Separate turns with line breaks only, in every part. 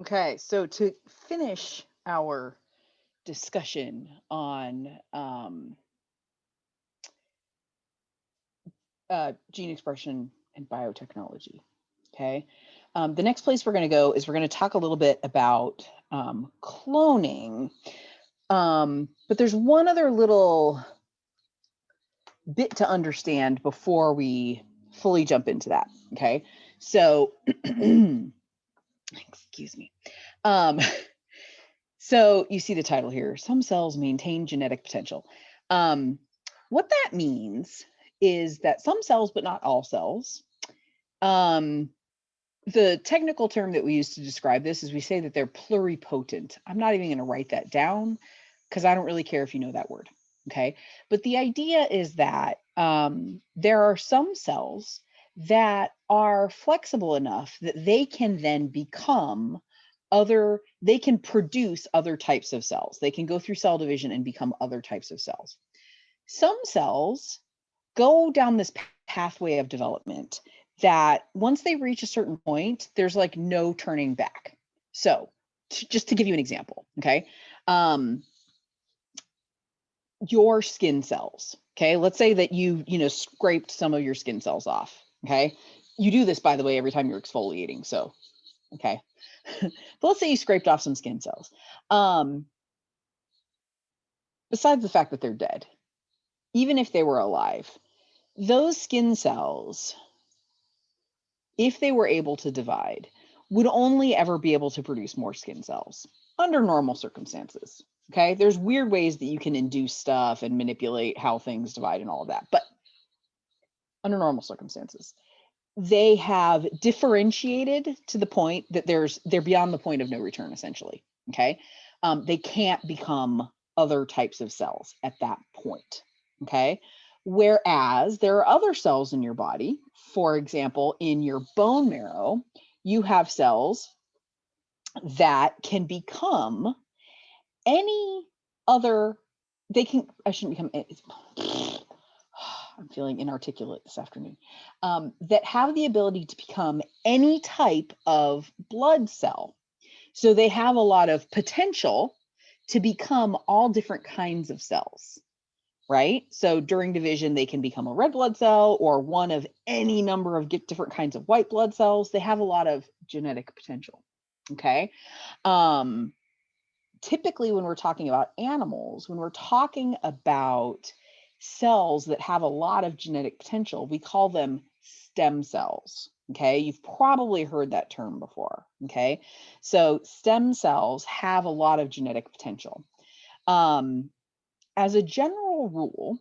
Okay, so to finish our discussion on gene expression and biotechnology, okay, the next place we're going to go is we're going to talk a little bit about cloning. But there's one other little bit to understand before we fully jump into that. Okay, so excuse me. Um, So you see the title here, some cells maintain genetic potential. Um, what that means is that some cells, but not all cells, um, the technical term that we use to describe this is we say that they're pluripotent. I'm not even going to write that down because I don't really care if you know that word. Okay. But the idea is that there are some cells that are flexible enough that they can then become they can produce other types of cells. They can go through cell division and become other types of cells. Some cells go down this pathway of development that once they reach a certain point, there's like no turning back. So, just to give you an example, okay, um, your skin cells. Okay, let's say that you scraped some of your skin cells off. Okay, you do this by the way every time you're exfoliating. So, okay, but let's say you scraped off some skin cells. Um, Besides the fact that they're dead, even if they were alive, those skin cells, if they were able to divide, would only ever be able to produce more skin cells under normal circumstances. Okay, there's weird ways that you can induce stuff and manipulate how things divide and all of that, but under normal circumstances, they have differentiated to the point that they're beyond the point of no return, essentially. Okay, they can't become other types of cells at that point. Okay, whereas there are other cells in your body, for example, in your bone marrow, you have cells that can become any other. They can. I shouldn't become. I'm feeling inarticulate this afternoon, that have the ability to become any type of blood cell. So they have a lot of potential to become all different kinds of cells, right? So during division, they can become a red blood cell or one of any number of different kinds of white blood cells. They have a lot of genetic potential. Okay. Um, Typically when we're talking about animals, when we're talking about cells that have a lot of genetic potential, we call them stem cells. Okay, you've probably heard that term before. Okay, so stem cells have a lot of genetic potential. Um, as a general rule,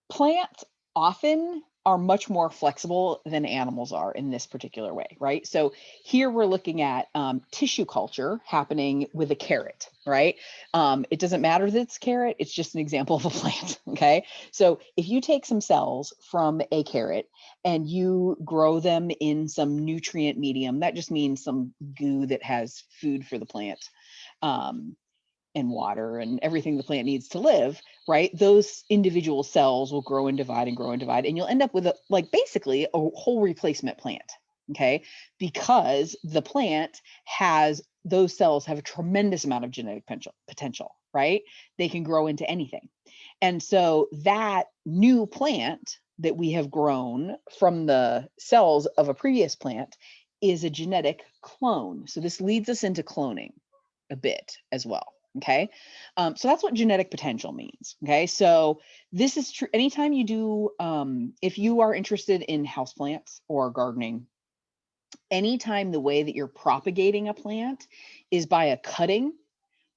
plants often are much more flexible than animals are in this particular way, right? So here we're looking at tissue culture happening with a carrot, right? It doesn't matter that it's carrot, it's just an example of a plant, okay? So if you take some cells from a carrot and you grow them in some nutrient medium, that just means some goo that has food for the plant. Um, and water and everything the plant needs to live, right? Those individual cells will grow and divide and grow and divide, and you'll end up with basically a whole replacement plant, okay? Because the plant has those cells have a tremendous amount of genetic potential, right? They can grow into anything. And so that new plant that we have grown from the cells of a previous plant is a genetic clone. So this leads us into cloning a bit as well. Okay. So that's what genetic potential means. Okay. So this is true. Anytime you do, if you are interested in houseplants or gardening, anytime the way that you're propagating a plant is by a cutting,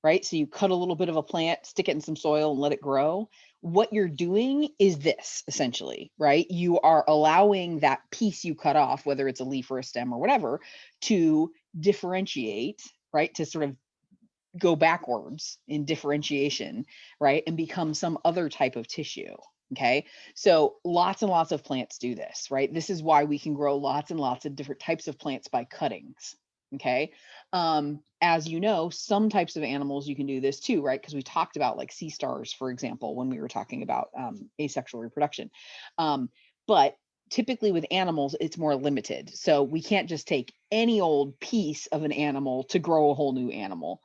right? So you cut a little bit of a plant, stick it in some soil and let it grow. What you're doing is this essentially, right? You are allowing that piece you cut off, whether it's a leaf or a stem or whatever, to differentiate, right? To sort of go backwards in differentiation, right? And become some other type of tissue. Okay. So lots and lots of plants do this, right? This is why we can grow lots and lots of different types of plants by cuttings. Okay. As you know, some types of animals you can do this too, right? Because we talked about like sea stars, for example, when we were talking about asexual reproduction. But typically with animals, it's more limited. So we can't just take any old piece of an animal to grow a whole new animal,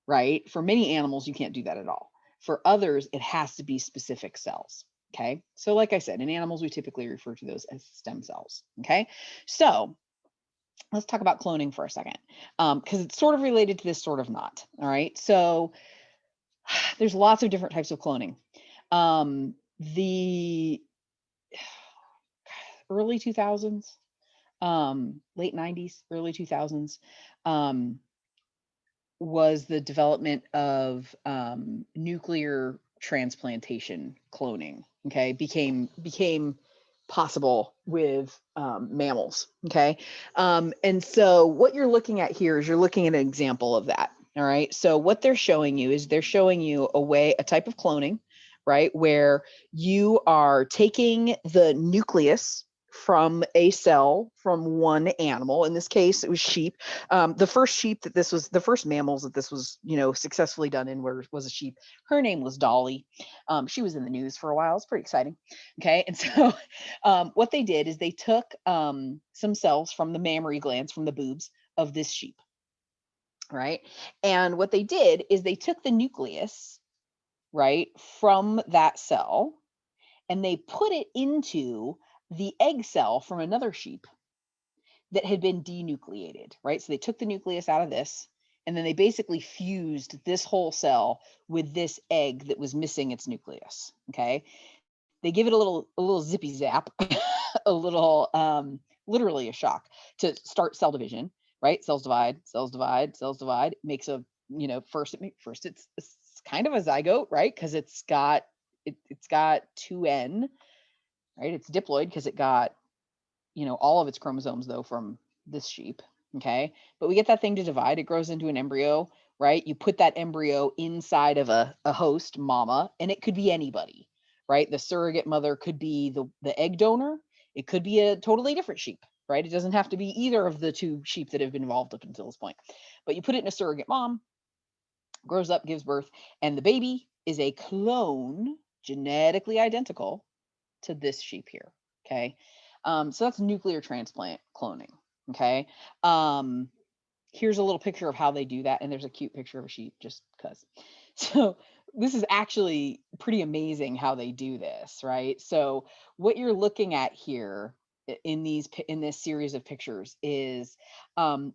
right? For many animals, you can't do that at all. For others, it has to be specific cells. Okay. So, like I said, in animals, we typically refer to those as stem cells. Okay. So, let's talk about cloning for a second, because it's sort of related to this, sort of not. All right. So, there's lots of different types of cloning. The early 2000s, late 90s, early 2000s, um, was the development of nuclear transplantation cloning. Okay, became possible with mammals. Okay, and so what you're looking at here is you're looking at an example of that. All right, so what they're showing you is they're showing you a type of cloning, right, where you are taking the nucleus from a cell from one animal. In this case, it was sheep. The first sheep that this was, the first mammals that this was, successfully done in was a sheep. Her name was Dolly. She was in the news for a while. It's pretty exciting. Okay, and so what they did is they took some cells from the mammary glands, from the boobs of this sheep, right? And what they did is they took the nucleus, right, from that cell, and they put it into the egg cell from another sheep that had been denucleated, right? So they took the nucleus out of this, and then they basically fused this whole cell with this egg that was missing its nucleus. Okay. They give it a little zippy zap, a little literally a shock to start cell division, right? Cells divide, cells divide, cells divide. Makes a, first it's kind of a zygote, right? Because it's got 2N, right? It's diploid because it got, all of its chromosomes though from this sheep. Okay. But we get that thing to divide. It grows into an embryo, right? You put that embryo inside of a host mama, and it could be anybody, right? The surrogate mother could be the egg donor. It could be a totally different sheep, right? It doesn't have to be either of the two sheep that have been involved up until this point. But you put it in a surrogate mom, grows up, gives birth, and the baby is a clone, genetically identical to this sheep here. Okay. So that's nuclear transplant cloning. Okay. Um, Here's a little picture of how they do that. And there's a cute picture of a sheep just because. So this is actually pretty amazing how they do this, right? So what you're looking at here in this series of pictures is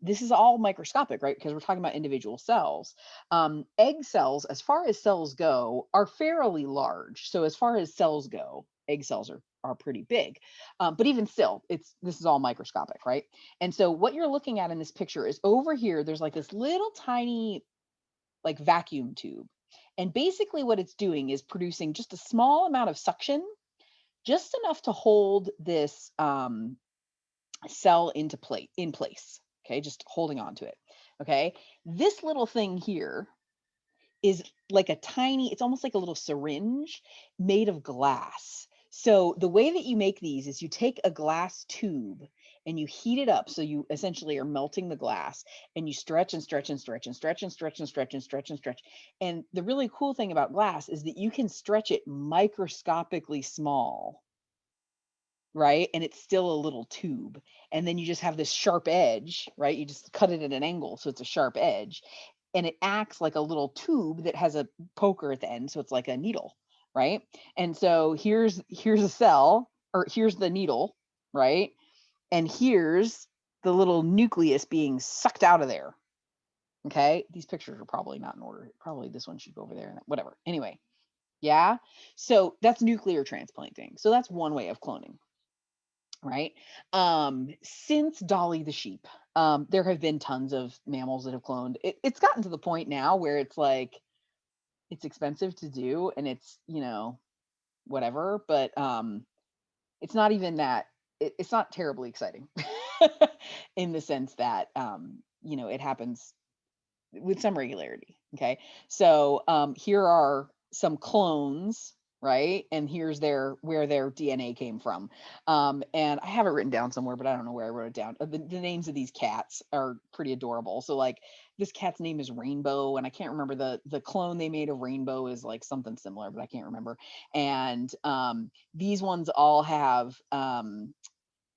this is all microscopic, right? Because we're talking about individual cells. Egg cells, as far as cells go, are fairly large. So as far as cells go, egg cells are pretty big. But even still, this is all microscopic, right? And so what you're looking at in this picture is over here, there's like this little tiny like vacuum tube. And basically what it's doing is producing just a small amount of suction, just enough to hold this cell in place. Okay, just holding on to it. Okay, this little thing here is like a tiny, it's almost like a little syringe made of glass. So the way that you make these is you take a glass tube and you heat it up. So you essentially are melting the glass, and you stretch and stretch and stretch and stretch and stretch and stretch and stretch and stretch. And the really cool thing about glass is that you can stretch it microscopically small, right? And it's still a little tube. And then you just have this sharp edge, right? You just cut it at an angle. So it's a sharp edge, and it acts like a little tube that has a poker at the end. So it's like a needle, right? And so here's a cell, or here's the needle, right? And here's the little nucleus being sucked out of there. Okay. These pictures are probably not in order. Probably this one should go over there and whatever. Anyway. Yeah. So that's nuclear transplanting. So that's one way of cloning, right? Since Dolly the sheep, there have been tons of mammals that have cloned. It's gotten to the point now where it's like it's expensive to do, and it's whatever, but it's not even that. It's not terribly exciting in the sense that it happens with some regularity. Okay. So here are some clones, right? And here's where their DNA came from. And I have it written down somewhere, but I don't know where I wrote it down. The names of these cats are pretty adorable. So like this cat's name is Rainbow, and I can't remember the clone they made of Rainbow is like something similar, but I can't remember. And these ones all have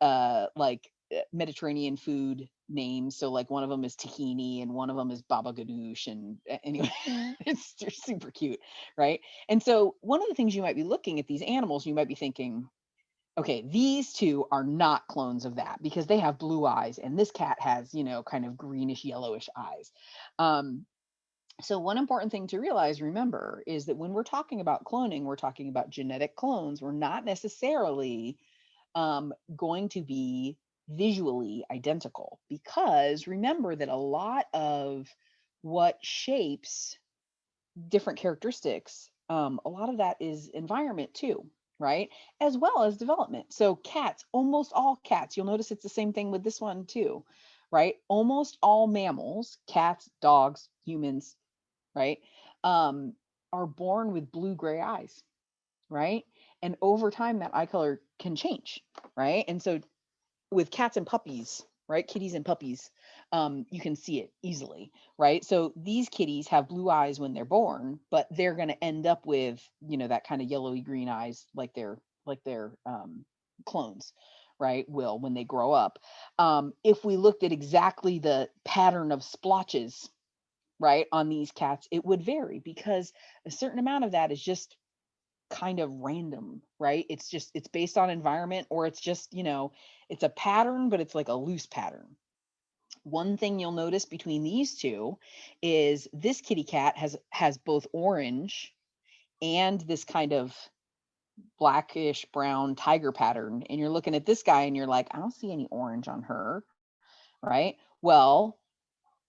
like Mediterranean food names. So like one of them is tahini and one of them is baba ganoush. And anyway, it's just super cute, right? And so one of the things you might be looking at these animals, you might be thinking, okay, these two are not clones of that because they have blue eyes and this cat has, kind of greenish yellowish eyes. So one important thing to realize, remember, is that when we're talking about cloning, we're talking about genetic clones. We're not necessarily going to be visually identical, because remember that a lot of what shapes different characteristics, a lot of that is environment too, right? As well as development. So cats, almost all cats, you'll notice it's the same thing with this one too, right? Almost all mammals, cats, dogs, humans, right, are born with blue-gray eyes, right? And over time, that eye color can change, right? And so with cats and puppies, right, kitties and puppies, you can see it easily, right? So these kitties have blue eyes when they're born, but they're going to end up with, that kind of yellowy green eyes, like their clones, right, will when they grow up. If we looked at exactly the pattern of splotches, right, on these cats, it would vary because a certain amount of that is just kind of random, right? It's based on environment, or it's just, it's a pattern, but it's like a loose pattern. One thing you'll notice between these two is this kitty cat has both orange and this kind of blackish brown tiger pattern. And you're looking at this guy and you're like, I don't see any orange on her, right? Well,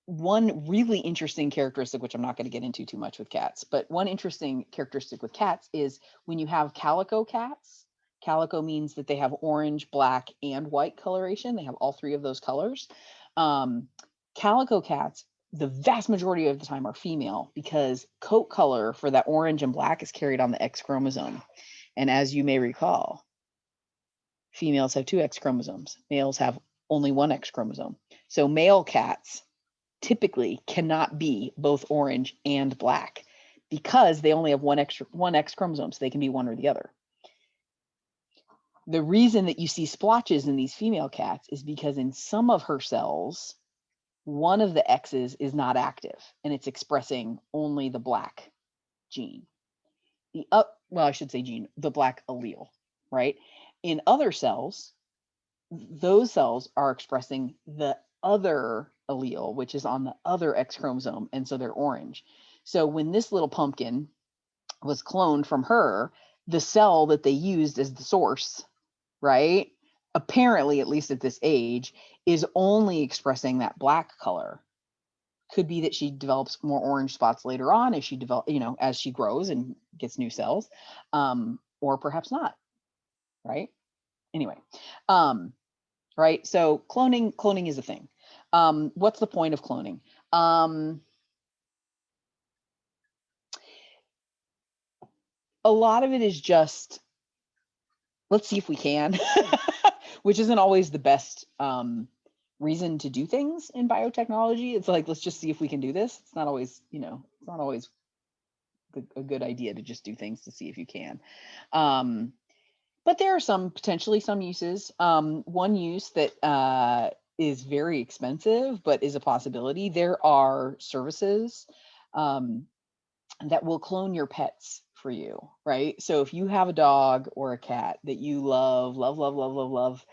one really interesting characteristic, which I'm not going to get into too much with cats, but one interesting characteristic with cats is when you have calico cats, calico means that they have orange, black, and white coloration. They have all three of those colors. Um, Calico cats, the vast majority of the time, are female because coat color for that orange and black is carried on the X chromosome. And as you may recall, females have two X chromosomes. Males have only one X chromosome. So male cats typically cannot be both orange and black because they only have one X chromosome, so they can be one or the other. The reason that you see splotches in these female cats is because in some of her cells, one of the X's is not active and it's expressing only the black gene. Well, I should say gene, the black allele, right? In other cells, those cells are expressing the other allele, which is on the other X chromosome, and so they're orange. So when this little pumpkin was cloned from her, the cell that they used as the source, right, apparently, at least at this age, is only expressing that black color. Could be that she develops more orange spots later on as she as she grows and gets new cells, or perhaps not, right? Anyway, right? So cloning is a thing. What's the point of cloning? A lot of it is just, let's see if we can, which isn't always the best reason to do things in biotechnology. It's like, let's just see if we can do this. It's not always, it's not always a good idea to just do things to see if you can. But there are potentially some uses. One use that is very expensive, but is a possibility. There are services that will clone your pets for you, right? So if you have a dog or a cat that you love, love, love, love, love, love,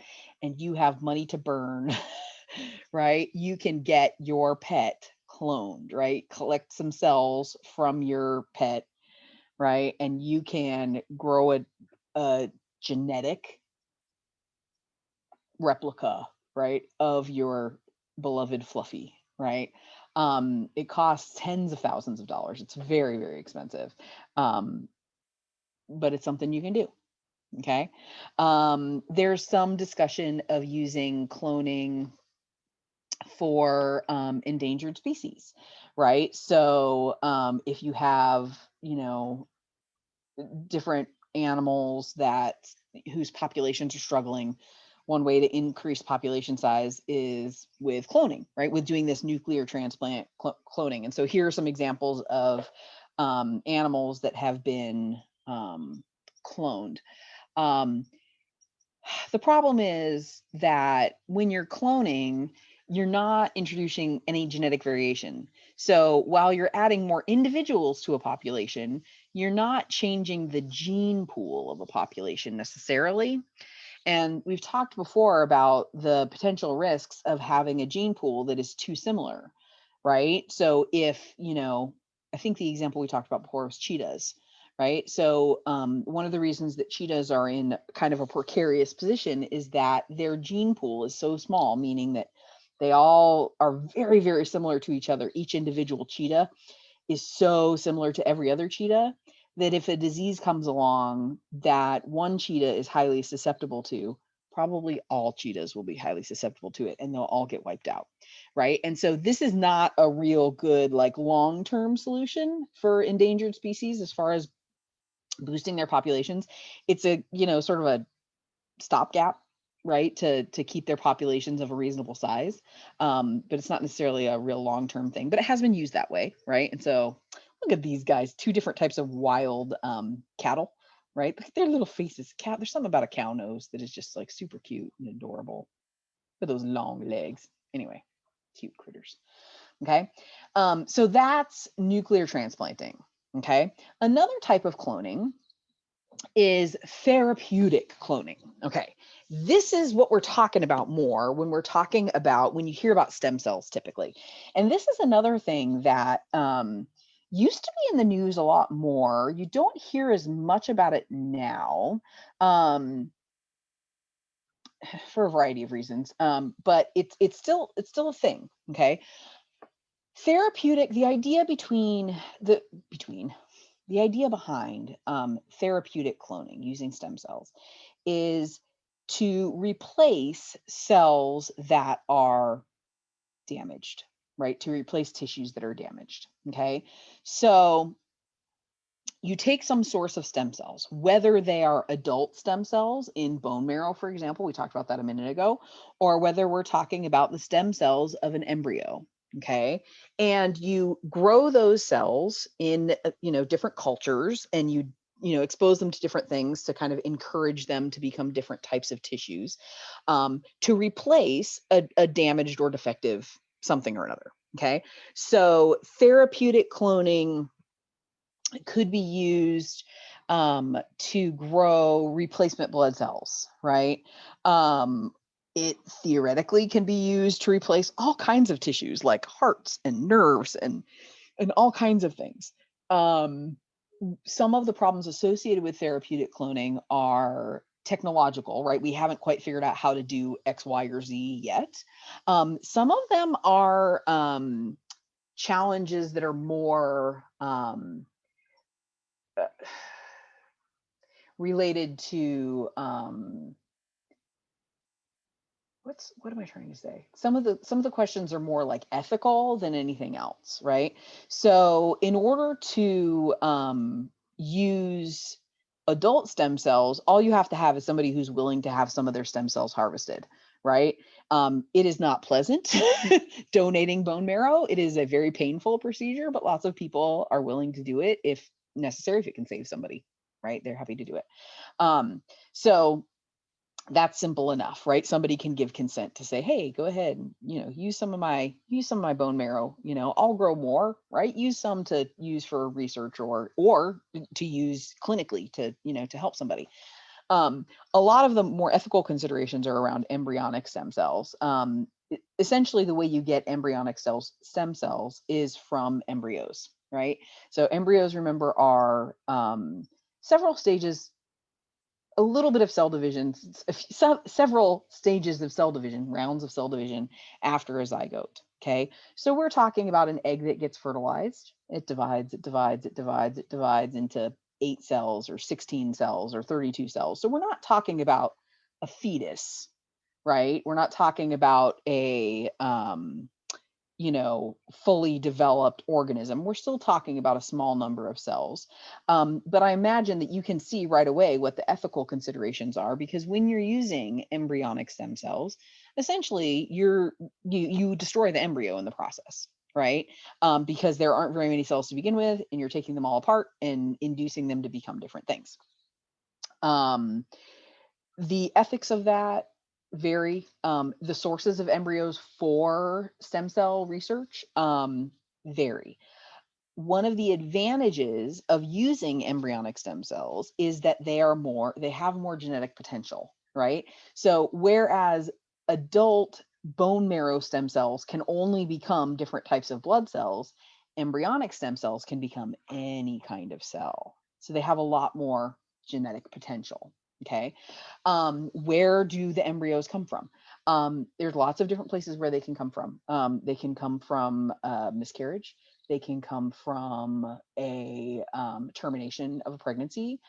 and you have money to burn, right? You can get your pet cloned, right? Collect some cells from your pet, right? And you can grow a genetic replica, right, of your beloved Fluffy, right? It costs tens of thousands of dollars. It's very, very expensive. But it's something you can do. Okay. There's some discussion of using cloning for endangered species, right? So if you have, different animals whose populations are struggling, one way to increase population size is with cloning, right? With doing this nuclear transplant cloning. And so here are some examples of animals that have been cloned. The problem is that when you're cloning, you're not introducing any genetic variation. So while you're adding more individuals to a population, you're not changing the gene pool of a population necessarily. And we've talked before about the potential risks of having a gene pool that is too similar, right? So if, I think the example we talked about before was cheetahs, right? So one of the reasons that cheetahs are in kind of a precarious position is that their gene pool is so small, meaning that they all are very, very similar to each other. Each individual cheetah is so similar to every other cheetah that if a disease comes along that one cheetah is highly susceptible to, probably all cheetahs will be highly susceptible to it and they'll all get wiped out, right? And so this is not a real good like long-term solution for endangered species as far as boosting their populations. It's a, sort of a stopgap, right, to keep their populations of a reasonable size. But it's not necessarily a real long-term thing, but it has been used that way, right? And so look at these guys, two different types of wild cattle, right? Look at their little faces. Cat, there's something about a cow nose that is just like super cute and adorable. With those long legs. Anyway, cute critters. Okay. So that's nuclear transplanting. Okay. Another type of cloning is therapeutic cloning. Okay, this is what we're talking about more when we're talking about when you hear about stem cells typically. And this is another thing that used to be in the news a lot more. You don't hear as much about it now for a variety of reasons, but it's still a thing. Okay, therapeutic. The idea behind therapeutic cloning using stem cells is to replace cells that are damaged, right? To replace tissues that are damaged. Okay. So you take some source of stem cells, whether they are adult stem cells in bone marrow, for example, we talked about that a minute ago, or whether we're talking about the stem cells of an embryo. Okay. And you grow those cells in, different cultures, and you expose them to different things to kind of encourage them to become different types of tissues, to replace a damaged or defective something or another. Okay. So therapeutic cloning could be used to grow replacement blood cells, right? It theoretically can be used to replace all kinds of tissues like hearts and nerves and all kinds of things. Some of the problems associated with therapeutic cloning are technological, right? We haven't quite figured out how to do X, Y, or Z yet. Some of them are challenges that are more uh, related to what am I trying to say? Some of the questions are more like ethical than anything else, right? So in order to use adult stem cells, all you have to have is somebody who's willing to have some of their stem cells harvested, right? It is not pleasant donating bone marrow. It is a very painful procedure, but lots of people are willing to do it if necessary, if it can save somebody, right? They're happy to do it. So that's simple enough, right? Somebody can give consent to say, hey, go ahead and, use some of my bone marrow, I'll grow more, right? Use some to use for research or to use clinically to help somebody. A lot of the more ethical considerations are around embryonic stem cells. Essentially, the way you get embryonic stem cells is from embryos, right? So embryos, remember, are several stages, a little bit of cell division, several stages of cell division, rounds of cell division after a zygote. Okay. So we're talking about an egg that gets fertilized. It divides, it divides, it divides, it divides into 8 cells or 16 cells or 32 cells. So we're not talking about a fetus, right? We're not talking about a fully developed organism. We're still talking about a small number of cells. But I imagine that you can see right away what the ethical considerations are, because when you're using embryonic stem cells, essentially you destroy the embryo in the process, right? Because there aren't very many cells to begin with, and you're taking them all apart and inducing them to become different things. Um, The ethics of that vary. The sources of embryos for stem cell research vary. One of the advantages of using embryonic stem cells is that they have more genetic potential, right? So whereas adult bone marrow stem cells can only become different types of blood cells, embryonic stem cells can become any kind of cell. So they have a lot more genetic potential. Okay. Where do the embryos come from? There's lots of different places where they can come from. They can come from miscarriage. They can come from a termination of a pregnancy.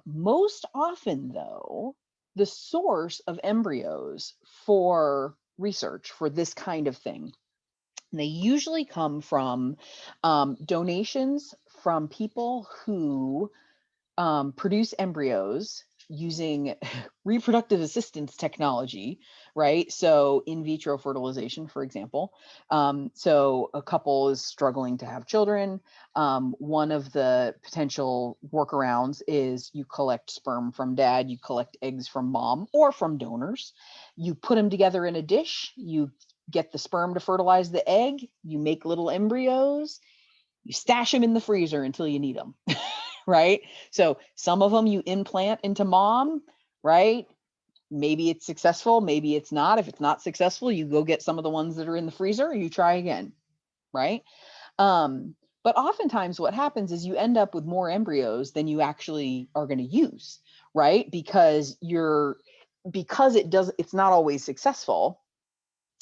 Most often, though, the source of embryos for research for this kind of thing, they usually come from donations from people who produce embryos using reproductive assistance technology, right? So in vitro fertilization, for example. So a couple is struggling to have children. One of the potential workarounds is you collect sperm from dad, you collect eggs from mom, or from donors. You put them together in a dish, you get the sperm to fertilize the egg, you make little embryos, you stash them in the freezer until you need them. Right? So some of them you implant into mom, right? Maybe it's successful, maybe it's not. If it's not successful, you go get some of the ones that are in the freezer, you try again, right? But oftentimes what happens is you end up with more embryos than you actually are going to use, right? Because it's not always successful,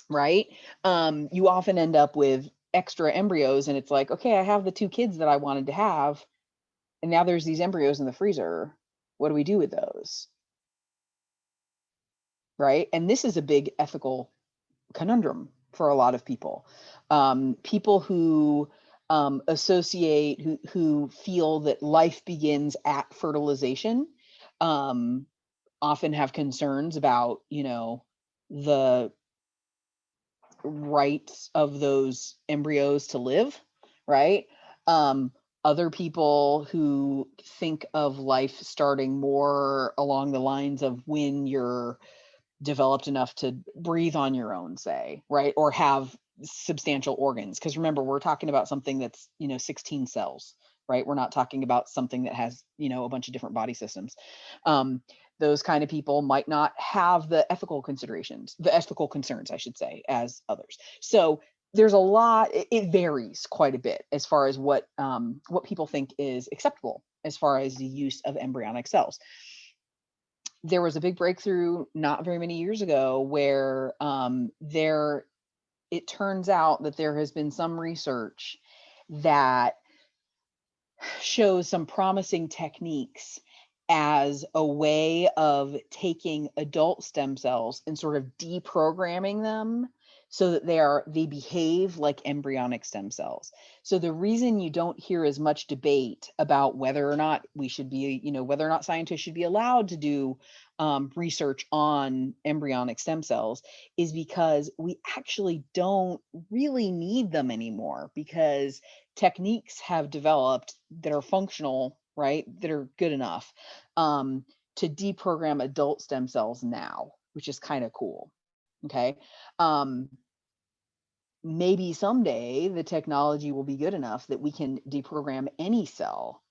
right? You often end up with extra embryos, and it's like, okay, I have the 2 kids that I wanted to have, and now there's these embryos in the freezer. What do we do with those? Right? And this is a big ethical conundrum for a lot of people. People who who feel that life begins at fertilization, often have concerns about, the rights of those embryos to live, right? Um, Other people who think of life starting more along the lines of when you're developed enough to breathe on your own, say, right? Or have substantial organs. Because remember, we're talking about something that's, 16 cells, right? We're not talking about something that has, a bunch of different body systems. Um, those kind of people might not have the ethical concerns, I should say, as others. So there's a lot, it varies quite a bit as far as what people think is acceptable as far as the use of embryonic cells. There was a big breakthrough not very many years ago where it turns out that there has been some research that shows some promising techniques as a way of taking adult stem cells and sort of deprogramming them so that they behave like embryonic stem cells. So the reason you don't hear as much debate about whether or not whether or not scientists should be allowed to do research on embryonic stem cells is because we actually don't really need them anymore, because techniques have developed that are functional, right? That are good enough to deprogram adult stem cells now, which is kind of cool. Okay. Um, Maybe someday the technology will be good enough that we can deprogram any cell,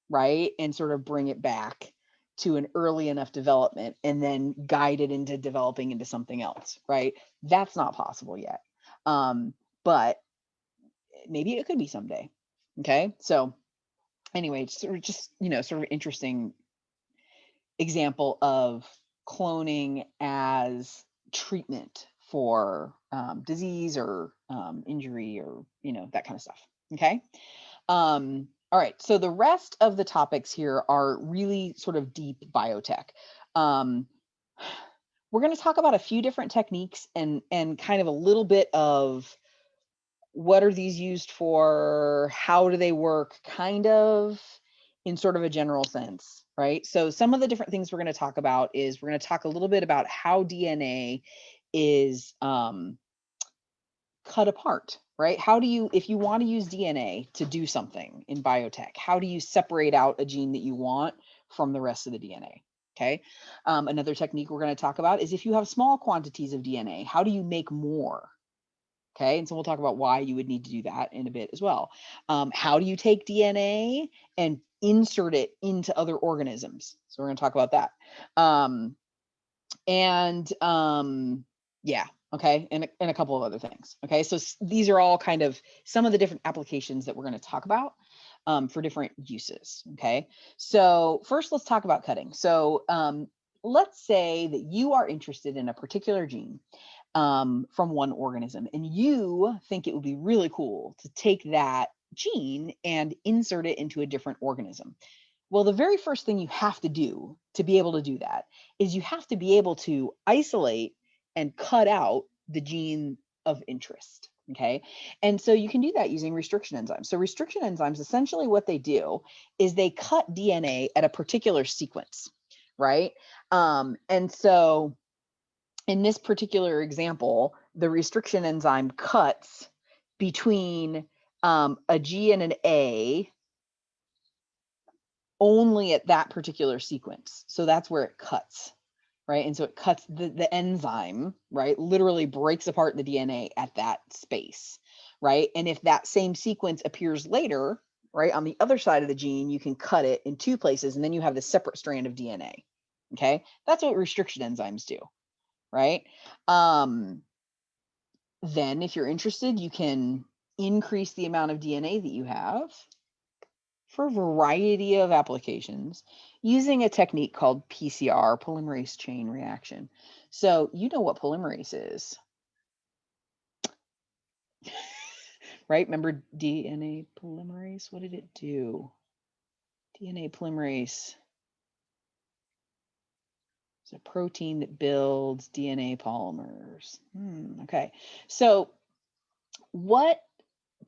right? And sort of bring it back to an early enough development and then guide it into developing into something else, right? That's not possible yet. But maybe it could be someday. Okay. So anyway, it's sort of interesting example of cloning as treatment for disease or injury, or that kind of stuff. Okay. All right. So the rest of the topics here are really sort of deep biotech. Um, we're going to talk about a few different techniques and kind of a little bit of what are these used for, how do they work, kind of in sort of a general sense, right? So some of the different things we're going to talk about is we're going to talk a little bit about how DNA is cut apart, right? How do you, if you want to use DNA to do something in biotech, how do you separate out a gene that you want from the rest of the DNA? Okay. Another technique we're going to talk about is if you have small quantities of DNA, how do you make more? Okay. And so we'll talk about why you would need to do that in a bit as well. How do you take DNA and insert it into other organisms? So we're going to talk about that. And yeah, okay, and a couple of other things. Okay, so these are all kind of some of the different applications that we're going to talk about for different uses. Okay, so first let's talk about cutting. So let's say that you are interested in a particular gene from one organism, and you think it would be really cool to take that gene and insert it into a different organism. Well, the very first thing you have to do to be able to do that is you have to be able to isolate and cut out the gene of interest. Okay. And so you can do that using restriction enzymes. So, restriction enzymes, essentially what they do is they cut DNA at a particular sequence, right? And so, in this particular example, the restriction enzyme cuts between a G and an A only at that particular sequence. So that's where it cuts, right? And so it cuts the enzyme, right? Literally breaks apart the DNA at that space, right? And if that same sequence appears later, right, on the other side of the gene, you can cut it in two places and then you have this separate strand of DNA. Okay. That's what restriction enzymes do, right? Then if you're interested, you can increase the amount of DNA that you have for a variety of applications using a technique called PCR, polymerase chain reaction. So you know what polymerase is, right? Remember DNA polymerase? What did it do? DNA polymerase is a protein that builds DNA polymers. Okay. So what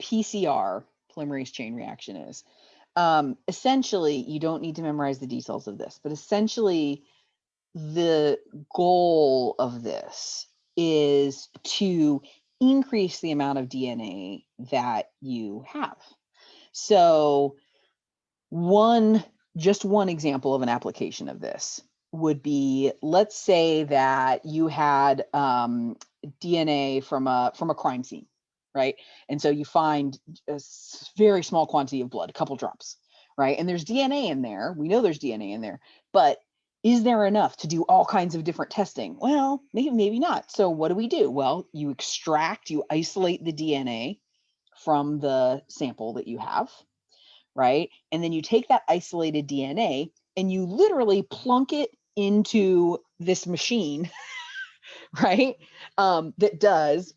PCR, polymerase chain reaction, is, essentially, you don't need to memorize the details of this, but essentially the goal of this is to increase the amount of DNA that you have. So just one example of an application of this would be, let's say that you had DNA from a crime scene, right? And so you find a very small quantity of blood, a couple drops, right? And there's DNA in there. We know there's DNA in there, but is there enough to do all kinds of different testing? Well, maybe not. So what do? Well, you isolate the DNA from the sample that you have, right? And then you take that isolated DNA and you literally plunk it into this machine, right? That does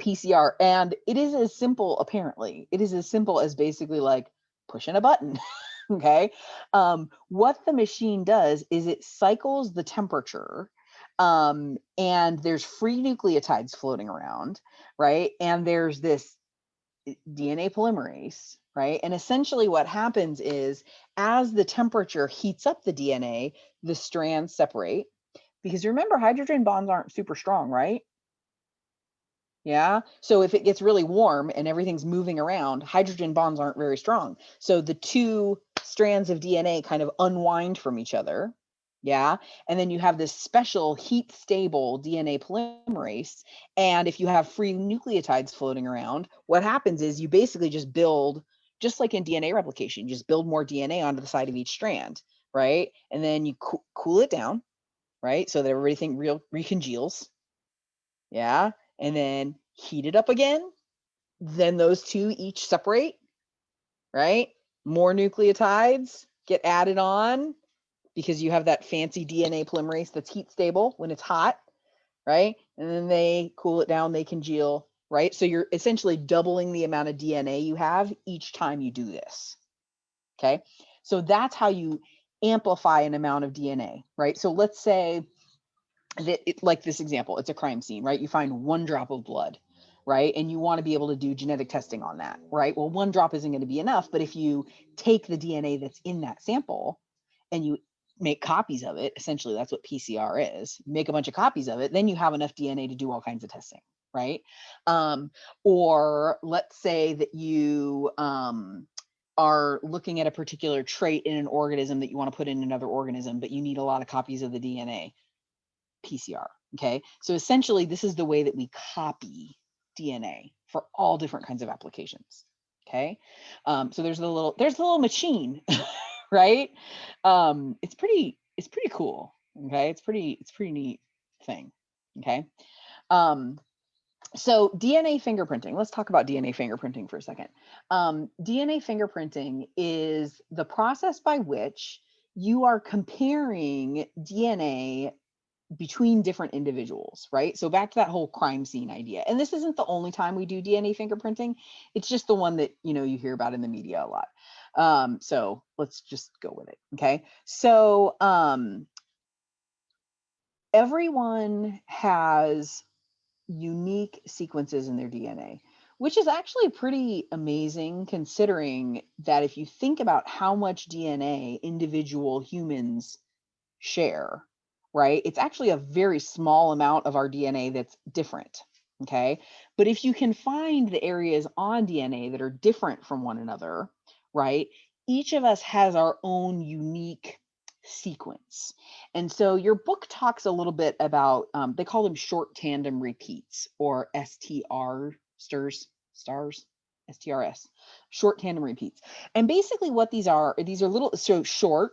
PCR. And it is as simple, apparently, it is as simple as basically like pushing a button. Okay. What the machine does is it cycles the temperature, and there's free nucleotides floating around, right? And there's this DNA polymerase, right? And essentially what happens is, as the temperature heats up the DNA, the strands separate, because remember, hydrogen bonds aren't super strong, right? Yeah. So if it gets really warm and everything's moving around, hydrogen bonds aren't very strong. So the two strands of DNA kind of unwind from each other. Yeah. And then you have this special heat stable DNA polymerase. And if you have free nucleotides floating around, what happens is you basically just build, just like in DNA replication, you just build more DNA onto the side of each strand, right? And then you cool it down, right? So that everything recongeals. Yeah. And then heat it up again. Then those two each separate, right? More nucleotides get added on because you have that fancy DNA polymerase that's heat stable when it's hot, right? And then they cool it down, they congeal, right? So you're essentially doubling the amount of DNA you have each time you do this. Okay. So that's how you amplify an amount of DNA, right? So let's say that like this example, it's a crime scene, right? You find one drop of blood, right? And you want to be able to do genetic testing on that, right? Well, one drop isn't going to be enough, but if you take the DNA that's in that sample and you make copies of it, essentially that's what PCR is, make a bunch of copies of it, then you have enough DNA to do all kinds of testing, right? Or let's say that you are looking at a particular trait in an organism that you want to put in another organism, but you need a lot of copies of the DNA, PCR. Okay. So essentially, this is the way that we copy DNA for all different kinds of applications. Okay. So there's a little machine, right? It's pretty cool. Okay. It's pretty neat thing. Okay. Um, so DNA fingerprinting, let's talk about DNA fingerprinting for a second. DNA fingerprinting is the process by which you are comparing DNA between different individuals, right? So back to that whole crime scene idea. And this isn't the only time we do DNA fingerprinting. It's just the one that, you hear about in the media a lot. So let's just go with it. Okay. So everyone has unique sequences in their DNA, which is actually pretty amazing considering that if you think about how much DNA individual humans share, right? It's actually a very small amount of our DNA that's different. Okay. But if you can find the areas on DNA that are different from one another, right? Each of us has our own unique sequence. And so your book talks a little bit about, they call them short tandem repeats or STR, STRS, short tandem repeats. And basically what these are little, so short,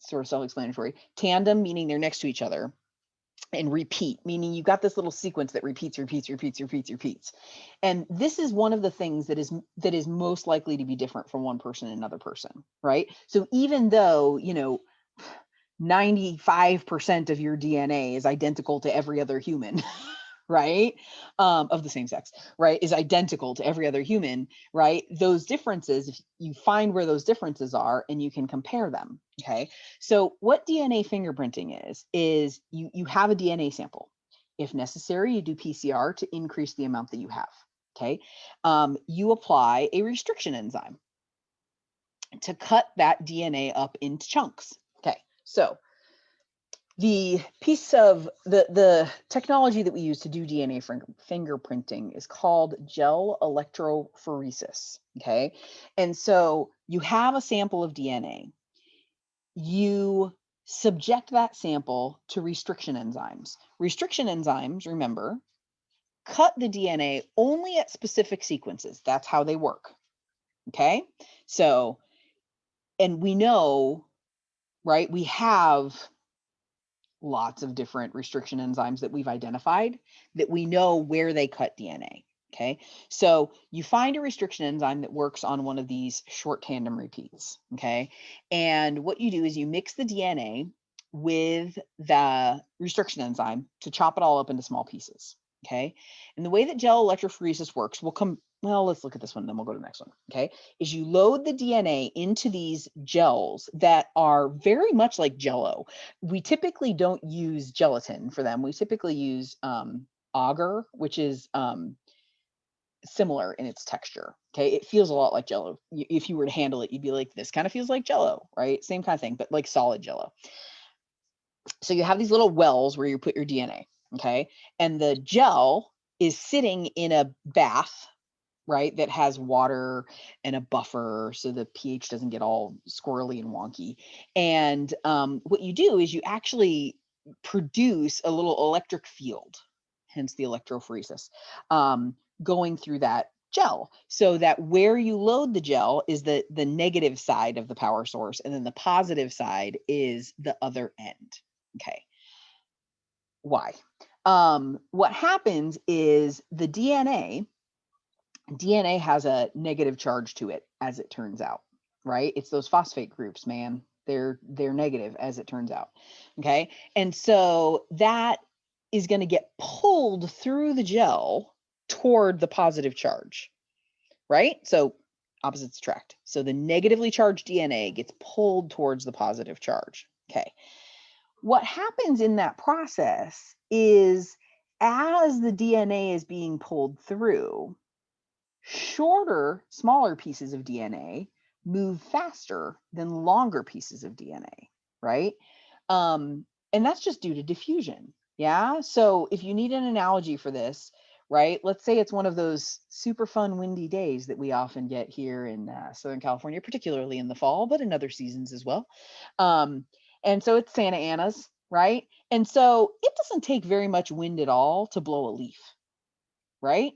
sort of self-explanatory, tandem meaning they're next to each other, and repeat meaning you've got this little sequence that repeats. And this is one of the things that is most likely to be different from one person and another person, right? So even though 95% of your DNA is identical to every other human, right? Of the same sex, right? Is identical to every other human, right? Those differences, if you find where those differences are and you can compare them. Okay. So what DNA fingerprinting is you have a DNA sample. If necessary, you do PCR to increase the amount that you have. Okay. You apply a restriction enzyme to cut that DNA up into chunks. Okay. So the piece of the technology that we use to do DNA fingerprinting is called gel electrophoresis. Okay. And so you have a sample of DNA. You subject that sample to restriction enzymes. Restriction enzymes, remember, cut the DNA only at specific sequences. That's how they work. Okay. So, and we know, right, we have lots of different restriction enzymes that we've identified that we know where they cut DNA. Okay. So you find a restriction enzyme that works on one of these short tandem repeats. Okay. And what you do is you mix the DNA with the restriction enzyme to chop it all up into small pieces. Okay. And the way that gel electrophoresis works, let's look at this one, then we'll go to the next one. Okay. Is you load the DNA into these gels that are very much like Jello. We typically don't use gelatin for them. We typically use agar, which is similar in its texture. Okay. It feels a lot like Jello. If you were to handle it, you'd be like, this kind of feels like Jello, right? Same kind of thing, but like solid Jello. So you have these little wells where you put your DNA. Okay. And the gel is sitting in a bath, right, that has water and a buffer so the pH doesn't get all squirrely and wonky. And what you do is you actually produce a little electric field, hence the electrophoresis, going through that gel, so that where you load the gel is the negative side of the power source, and then the positive side is the other end. Okay. Why? What happens is the DNA has a negative charge to it, as it turns out, right? It's those phosphate groups, man. They're negative, as it turns out. Okay. And so that is going to get pulled through the gel toward the positive charge, right? So opposites attract. So the negatively charged DNA gets pulled towards the positive charge. Okay. What happens in that process is, as the DNA is being pulled through, shorter, smaller pieces of DNA move faster than longer pieces of DNA, right? And that's just due to diffusion. Yeah. So if you need an analogy for this, right? Let's say it's one of those super fun windy days that we often get here in Southern California, particularly in the fall, but in other seasons as well. Um, and so it's Santa Ana's, right? And so it doesn't take very much wind at all to blow a leaf, right?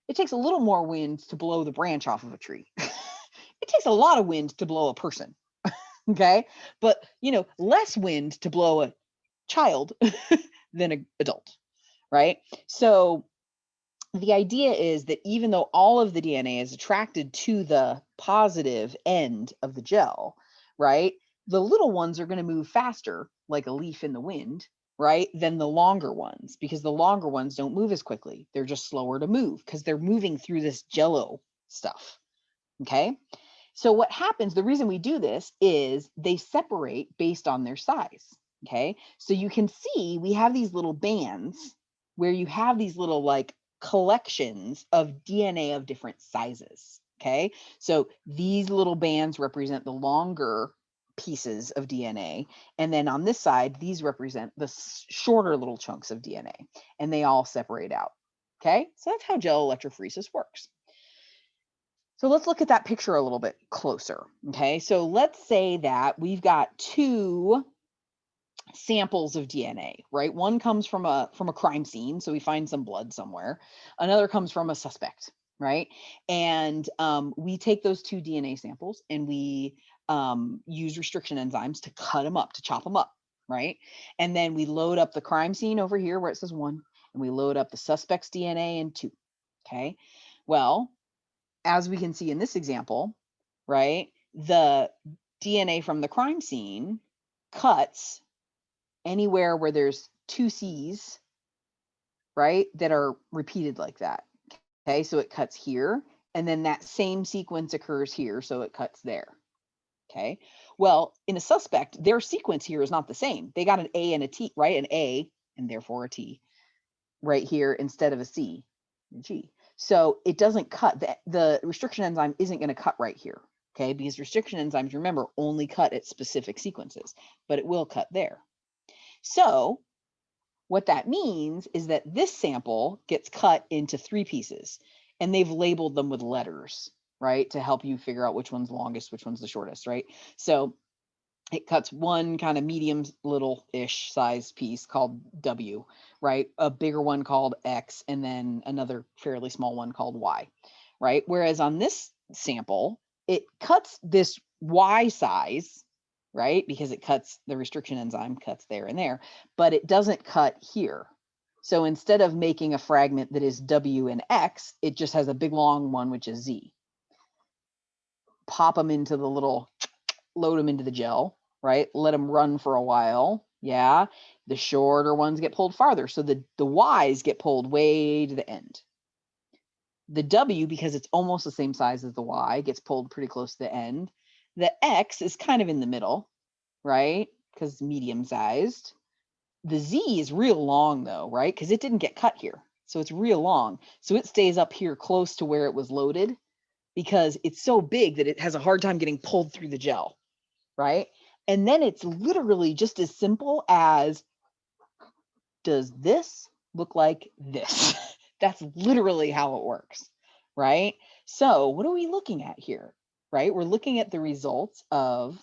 It takes a little more wind to blow the branch off of a tree. It takes a lot of wind to blow a person, okay? But, less wind to blow a child than an adult, right? So the idea is that even though all of the DNA is attracted to the positive end of the gel, right? The little ones are going to move faster, like a leaf in the wind, right? Than the longer ones, because the longer ones don't move as quickly. They're just slower to move because they're moving through this jello stuff. Okay. So what happens, the reason we do this is they separate based on their size. Okay. So you can see we have these little bands where you have these little like collections of DNA of different sizes. Okay. So these little bands represent the longer pieces of DNA. And then on this side, these represent the shorter little chunks of DNA, and they all separate out. Okay. So that's how gel electrophoresis works. So let's look at that picture a little bit closer. Okay, so let's say that we've got two samples of DNA, right? One comes from a crime scene, so we find some blood somewhere. Another comes from a suspect, right? And we take those two DNA samples and we use restriction enzymes to cut them up, to chop them up, right? And then we load up the crime scene over here where it says 1, and we load up the suspect's DNA in 2. Okay, well, as we can see in this example, right, the DNA from the crime scene cuts anywhere where there's 2 C's, right, that are repeated like that. Okay, so it cuts here, and then that same sequence occurs here, so it cuts there. Okay, well, in a suspect, their sequence here is not the same. They got an A and a T, right? An A and therefore a T right here instead of a C and G. So it doesn't cut, the restriction enzyme isn't going to cut right here, okay? Because restriction enzymes, remember, only cut at specific sequences, but it will cut there. So what that means is that this sample gets cut into 3 pieces, and they've labeled them with letters, right, to help you figure out which one's longest, which one's the shortest, right? So it cuts one kind of medium little-ish size piece called W, right? A bigger one called X, and then another fairly small one called Y, right? Whereas on this sample, it cuts this Y size, right? Because it cuts, the restriction enzyme cuts there and there, but it doesn't cut here. So instead of making a fragment that is W and X, it just has a big long one, which is Z. Pop them into the little, load them into the gel, right? Let them run for a while. Yeah. The shorter ones get pulled farther. So the Y's get pulled way to the end. The W, because it's almost the same size as the Y, gets pulled pretty close to the end. The X is kind of in the middle, right? Because medium sized. The Z is real long though, right? Because it didn't get cut here. So it's real long. So it stays up here close to where it was loaded because it's so big that it has a hard time getting pulled through the gel, right? And then it's literally just as simple as, does this look like this? That's literally how it works, right? So what are we looking at here, right? We're looking at the results of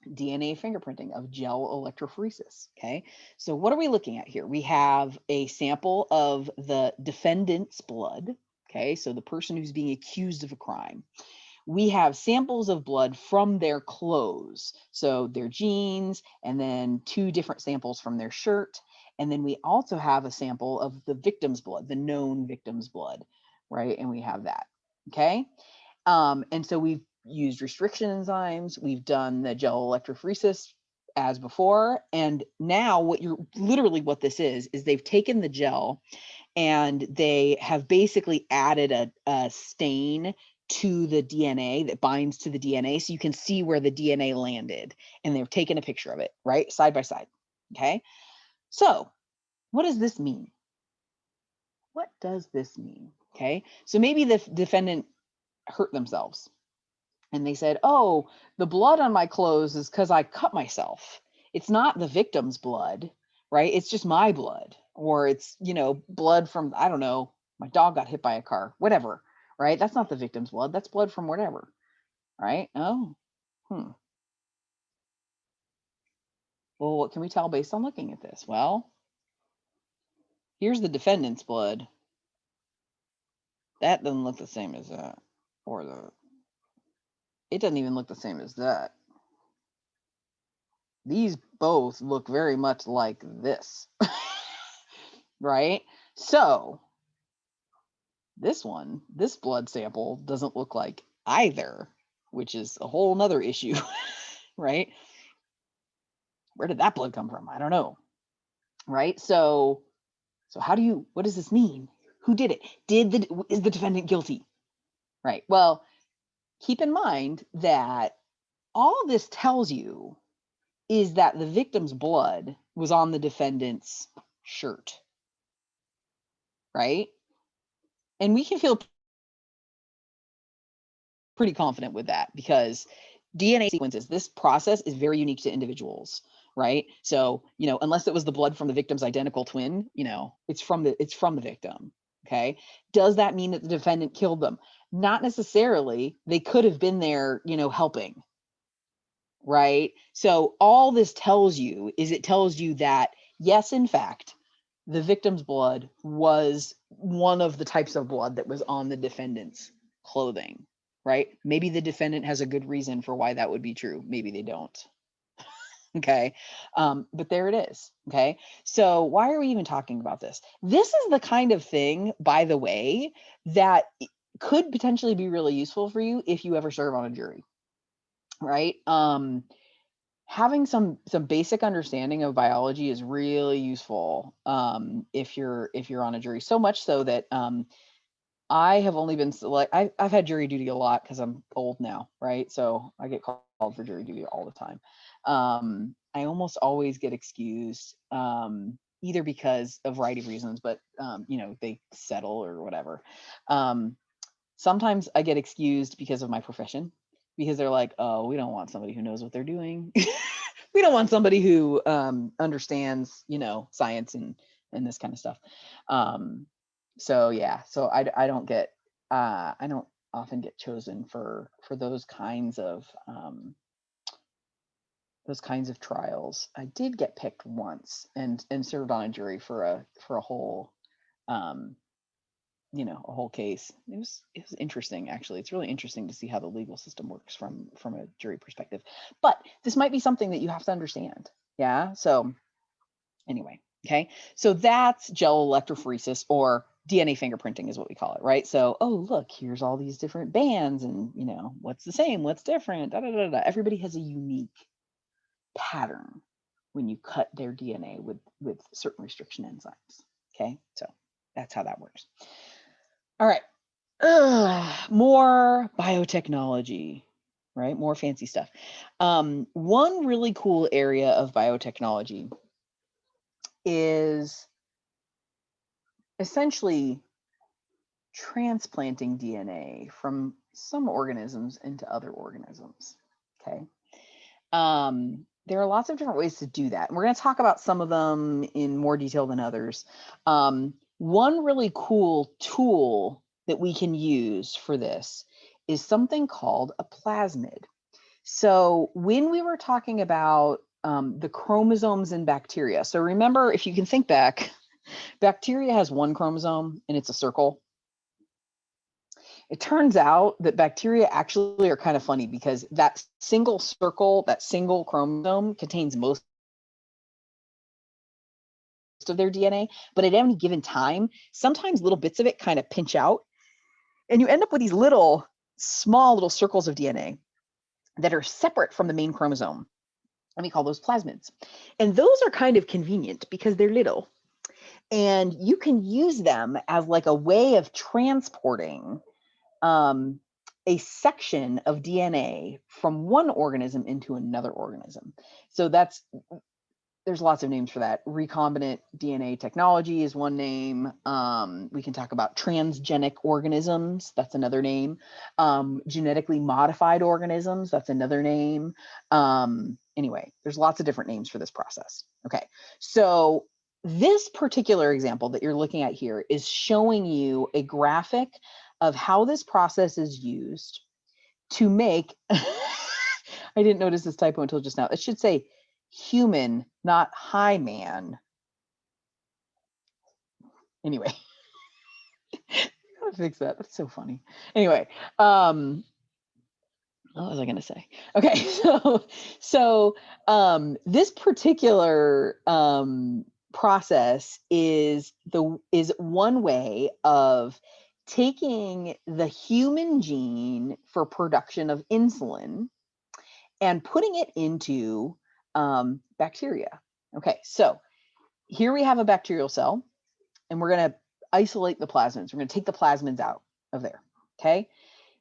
DNA fingerprinting, of gel electrophoresis, okay? So what are we looking at here? We have a sample of the defendant's blood, okay? So the person who's being accused of a crime. We have samples of blood from their clothes, so their jeans, and then 2 different samples from their shirt. And then we also have a sample of the victim's blood, the known victim's blood, right? And we have that, okay? And so we've used restriction enzymes, we've done the gel electrophoresis as before, and now what this is they've taken the gel and they have basically added a stain to the DNA that binds to the DNA, so you can see where the DNA landed, and they've taken a picture of it, right, side by side. Okay, so what does this mean? What does this mean? Okay, so maybe the defendant hurt themselves and they said, oh, the blood on my clothes is because I cut myself. It's not the victim's blood, right? It's just my blood, or it's, blood from, I don't know, My dog got hit by a car, whatever, right? That's not the victim's blood. That's blood from whatever, right? Oh, hmm. Well, what can we tell based on looking at this? Well, here's the defendant's blood. That doesn't look the same as that. Or it doesn't even look the same as that. These both look very much like this, right? So this blood sample doesn't look like either, which is a whole nother issue, right? Where did that blood come from? I don't know, right? So what does this mean? Who did it? Is the defendant guilty? Right. Well, keep in mind that all this tells you is that the victim's blood was on the defendant's shirt, right? And we can feel pretty confident with that because DNA sequences, this process is very unique to individuals, right? So, unless it was the blood from the victim's identical twin, it's from the victim. Okay. Does that mean that the defendant killed them? Not necessarily. They could have been there, helping. Right. So all this tells you is it tells you that, yes, in fact, the victim's blood was one of the types of blood that was on the defendant's clothing, right? Maybe the defendant has a good reason for why that would be true. Maybe they don't. Okay. But there it is. Okay. So why are we even talking about this? This is the kind of thing, by the way, that could potentially be really useful for you if you ever serve on a jury, right? Having some basic understanding of biology is really useful if you're on a jury. So much so that I have only been I've had jury duty a lot because I'm old now, right? So I get called for jury duty all the time. I almost always get excused, either because of a variety of reasons, but they settle or whatever. Sometimes I get excused because of my profession, because they're like, oh, we don't want somebody who knows what they're doing. We don't want somebody who understands, science and this kind of stuff. So yeah, so I don't get I don't often get chosen for those kinds of trials. I did get picked once and served on a jury for a whole a whole case. It was interesting, actually. It's really interesting to see how the legal system works from a jury perspective. But this might be something that you have to understand. Yeah. So anyway, okay. So that's gel electrophoresis, or DNA fingerprinting is what we call it, right? So, oh, look, here's all these different bands, and what's the same, what's different, da, da, da, da. Everybody has a unique pattern when you cut their DNA with certain restriction enzymes. Okay. So that's how that works. All right. More biotechnology, right? More fancy stuff. One really cool area of biotechnology is essentially transplanting DNA from some organisms into other organisms. Okay. There are lots of different ways to do that. And we're going to talk about some of them in more detail than others. One really cool tool that we can use for this is something called a plasmid. So when we were talking about the chromosomes in bacteria, so remember, if you can think back, bacteria has one chromosome and it's a circle. It turns out that bacteria actually are kind of funny because that single circle, that single chromosome contains most of their DNA, but at any given time, sometimes little bits of it kind of pinch out, and you end up with these small little circles of DNA that are separate from the main chromosome. And we call those plasmids. And those are kind of convenient because they're little. And you can use them as like a way of transporting a section of DNA from one organism into another organism. So there's lots of names for that. Recombinant DNA technology is one name. We can talk about transgenic organisms. That's another name. Genetically modified organisms. That's another name. Anyway, there's lots of different names for this process. Okay, so this particular example that you're looking at here is showing you a graphic of how this process is used to make, I didn't notice this typo until just now. It should say human, not high man. Anyway, gotta fix that. That's so funny. Anyway, what was I going to say? Okay, so this particular process is one way of taking the human gene for production of insulin and putting it into bacteria. Okay, so here we have a bacterial cell, and we're going to isolate the plasmids. We're going to take the plasmids out of there. Okay.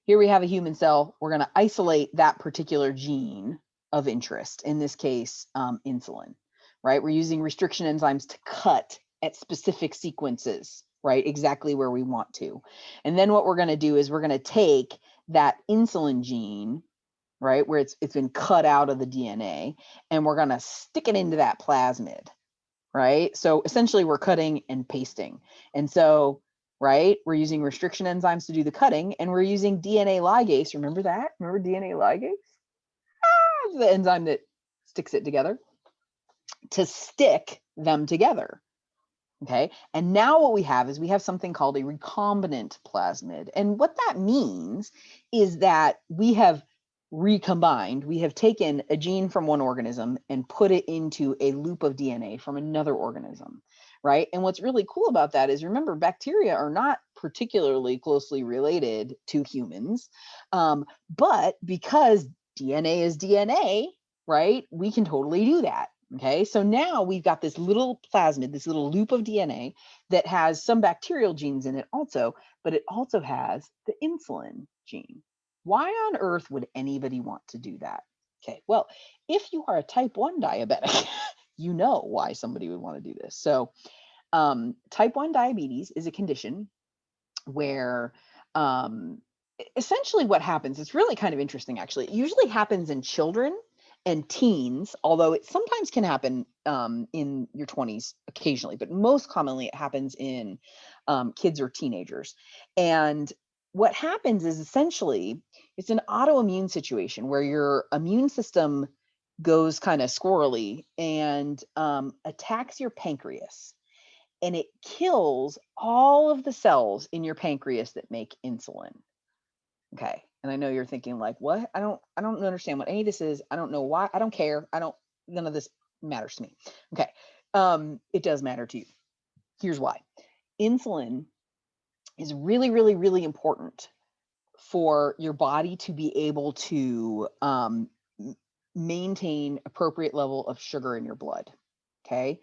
Here we have a human cell. We're going to isolate that particular gene of interest, in this case, insulin, right? We're using restriction enzymes to cut at specific sequences, right? Exactly where we want to. And then what we're going to do is we're going to take that insulin gene, right, where it's been cut out of the DNA, and we're going to stick it into that plasmid, right? So essentially we're cutting and pasting. And so, right, we're using restriction enzymes to do the cutting, and we're using DNA ligase. Remember that? Remember DNA ligase? The enzyme that sticks it together, to stick them together. Okay. And now what we have is we have something called a recombinant plasmid. And what that means is that we have recombined, we have taken a gene from one organism and put it into a loop of DNA from another organism, right? And what's really cool about that is, remember, bacteria are not particularly closely related to humans, but because DNA is DNA, right, we can totally do that. Okay, so now we've got this little plasmid, this little loop of DNA that has some bacterial genes in it also, but it also has the insulin gene. Why on earth would anybody want to do that? Okay, well, if you are a type 1 diabetic, you know why somebody would want to do this. So type 1 diabetes is a condition where essentially what happens, it's really kind of interesting actually. It usually happens in children and teens, although it sometimes can happen in your 20s occasionally, but most commonly it happens in kids or teenagers. And what happens is essentially it's an autoimmune situation where your immune system goes kind of squirrely and attacks your pancreas, and it kills all of the cells in your pancreas that make insulin. Okay. And I know you're thinking like, what? I don't understand what any of this is. I don't know why. I don't care. None of this matters to me. Okay. It does matter to you. Here's why. Insulin is really, really, really important for your body to be able to maintain appropriate level of sugar in your blood. Okay.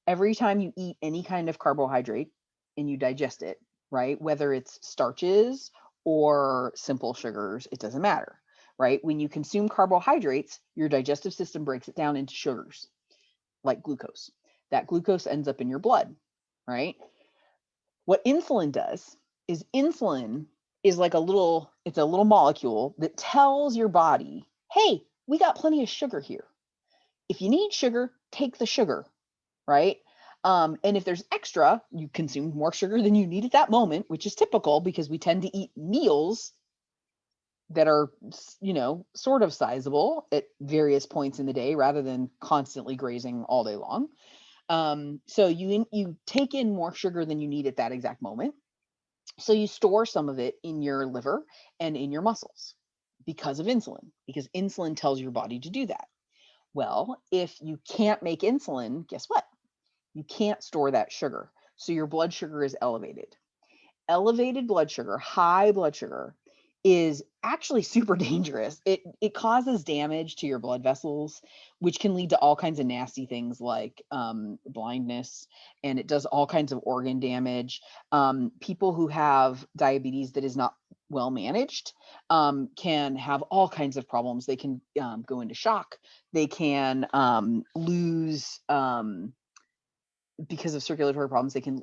Every time you eat any kind of carbohydrate and you digest it, right, whether it's starches or simple sugars, it doesn't matter, right? When you consume carbohydrates, your digestive system breaks it down into sugars like glucose. That glucose ends up in your blood, right? What insulin does is insulin is like it's a little molecule that tells your body, hey, we got plenty of sugar here. If you need sugar, take the sugar, right? And if there's extra, you consume more sugar than you need at that moment, which is typical because we tend to eat meals that are, sort of sizable at various points in the day rather than constantly grazing all day long. So you take in more sugar than you need at that exact moment. So you store some of it in your liver and in your muscles because of insulin, because insulin tells your body to do that. Well, if you can't make insulin, guess what? You can't store that sugar. So your blood sugar is elevated. Elevated blood sugar, high blood sugar, is actually super dangerous. It causes damage to your blood vessels, which can lead to all kinds of nasty things like blindness, and it does all kinds of organ damage. People who have diabetes that is not well managed can have all kinds of problems. They can go into shock. They can lose because of circulatory problems. They can,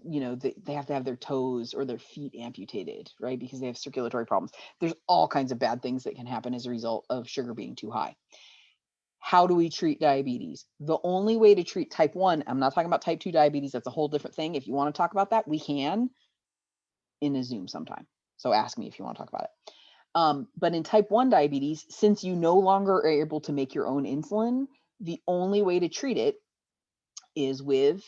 they have to have their toes or their feet amputated, right? Because they have circulatory problems. There's all kinds of bad things that can happen as a result of sugar being too high. How do we treat diabetes? The only way to treat type 1, I'm not talking about type 2 diabetes, that's a whole different thing. If you want to talk about that, we can in a Zoom sometime. So ask me if you want to talk about it. But in type 1 diabetes, since you no longer are able to make your own insulin, the only way to treat it is with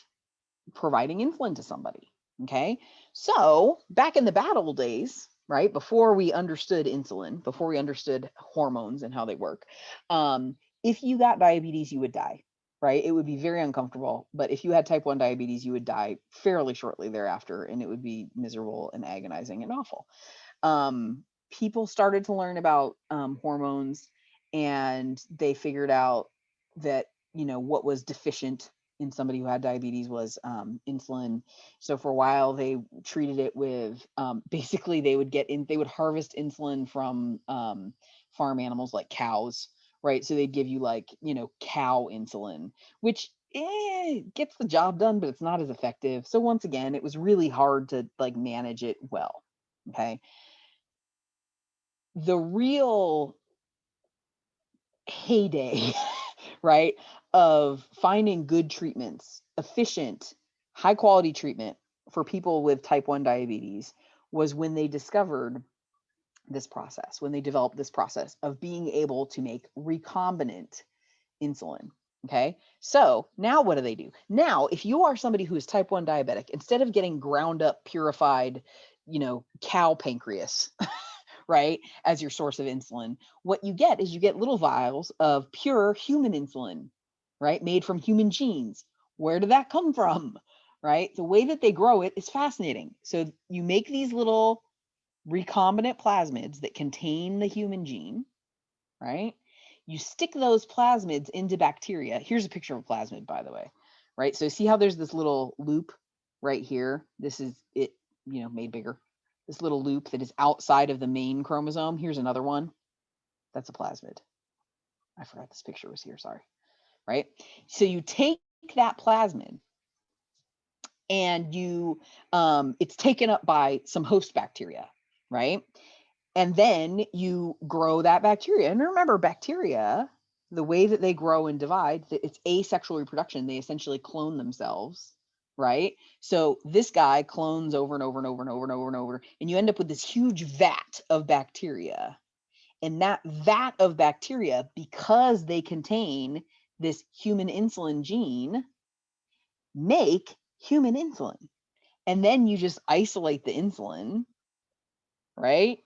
providing insulin to somebody. Okay. So back in the bad old days, right, before we understood insulin, before we understood hormones and how they work, if you got diabetes, you would die, right? It would be very uncomfortable. But if you had type 1 diabetes, you would die fairly shortly thereafter, and it would be miserable and agonizing and awful. People started to learn about hormones, and they figured out that, what was deficient in somebody who had diabetes was insulin. So for a while, they treated it with basically they would harvest insulin from farm animals like cows, right? So they'd give you like, cow insulin, which gets the job done, but it's not as effective. So once again, it was really hard to like manage it well. Okay. The real heyday, right, of finding good treatments, efficient, high quality treatment for people with type 1 diabetes was when they discovered this process, when they developed this process of being able to make recombinant insulin. Okay. So now what do? Now, if you are somebody who is type 1 diabetic, instead of getting ground up, purified, cow pancreas, right, as your source of insulin, what you get is you get little vials of pure human insulin, right, made from human genes. Where did that come from? Right? The way that they grow it is fascinating. So you make these little recombinant plasmids that contain the human gene, right? You stick those plasmids into bacteria. Here's a picture of a plasmid, by the way, right? So see how there's this little loop right here? This is it, made bigger. This little loop that is outside of the main chromosome. Here's another one. That's a plasmid. I forgot this picture was here, sorry. Right? So you take that plasmid and it's taken up by some host bacteria, right? And then you grow that bacteria. And remember, bacteria, the way that they grow and divide, it's asexual reproduction. They essentially clone themselves, right? So this guy clones over and over and over and over and over and over, and you end up with this huge vat of bacteria. And that vat of bacteria, because they contain this human insulin gene, make human insulin. And then you just isolate the insulin, right?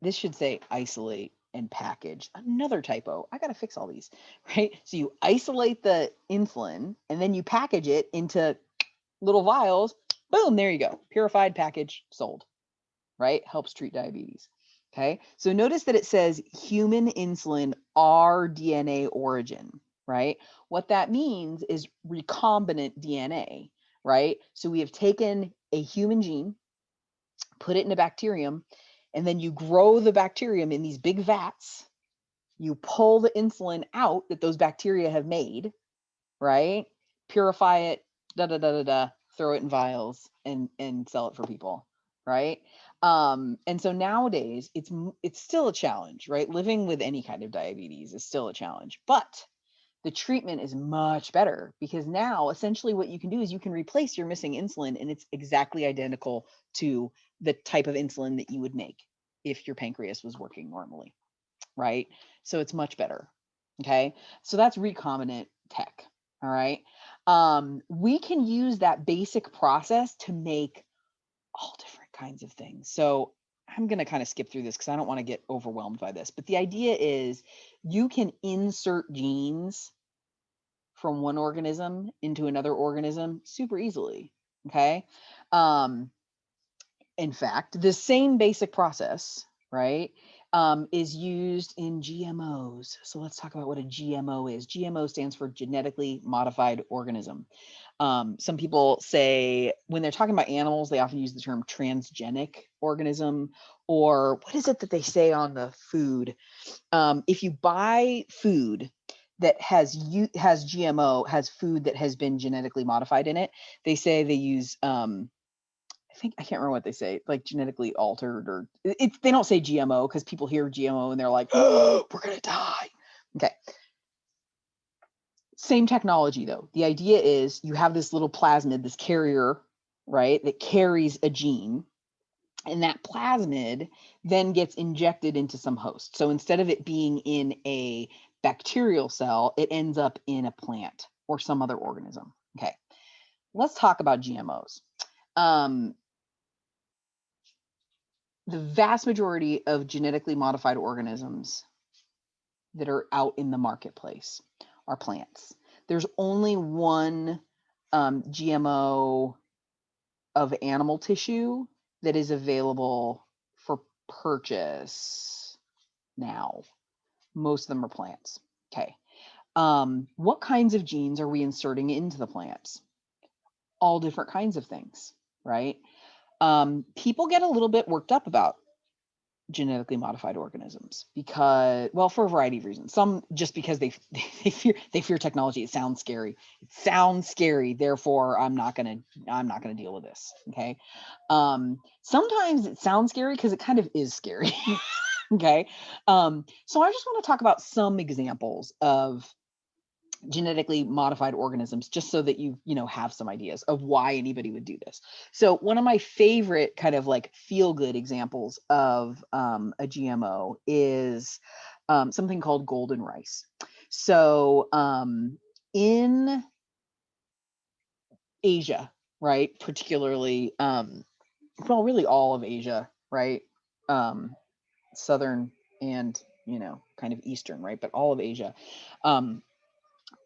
This should say isolate and package. Another typo. I got to fix all these, right? So you isolate the insulin and then you package it into little vials. Boom, there you go. Purified, package, sold, right? Helps treat diabetes. Okay. So notice that it says human insulin rDNA origin, right? What that means is recombinant DNA, right? So we have taken a human gene, put it in a bacterium, and then you grow the bacterium in these big vats. You pull the insulin out that those bacteria have made, right? Purify it, throw it in vials and sell it for people, right? And so nowadays it's still a challenge, right? Living with any kind of diabetes is still a challenge, but the treatment is much better because now essentially what you can do is you can replace your missing insulin and it's exactly identical to the type of insulin that you would make if your pancreas was working normally, right? So it's much better. Okay. So that's recombinant tech. All right. We can use that basic process to make all different kinds of things. So I'm going to kind of skip through this because I don't want to get overwhelmed by this. But the idea is you can insert genes from one organism into another organism super easily. Okay. Um, in fact, the same basic process, right, is used in GMOs. So let's talk about what a GMO is. GMO stands for genetically modified organism. Some people say when they're talking about animals, they often use the term transgenic organism, or what is it that they say on the food? If you buy food that has GMO, has food that has been genetically modified in it, they say they use I can't remember what they say, like genetically altered, or they don't say GMO because people hear GMO and they're like, oh, we're gonna die. Okay. Same technology though. The idea is you have this little plasmid, this carrier, right, that carries a gene, and that plasmid then gets injected into some host. So instead of it being in a bacterial cell, it ends up in a plant or some other organism. Okay, let's talk about GMOs. Um, the vast majority of genetically modified organisms that are out in the marketplace are plants. There's only one GMO of animal tissue that is available for purchase now. Most of them are plants. Okay. What kinds of genes are we inserting into the plants? All different kinds of things, right? People get a little bit worked up about genetically modified organisms because, well, for a variety of reasons. Some just because they fear technology. It sounds scary. It sounds scary. Therefore, I'm not gonna deal with this. Okay. Sometimes it sounds scary because it kind of is scary. Okay. So I just want to talk about some examples of genetically modified organisms just so that you have some ideas of why anybody would do this. So one of my favorite kind of like feel good examples of a GMO is something called golden rice. So in Asia, right, particularly well, really all of Asia, right, southern and kind of eastern, right, but all of Asia, um,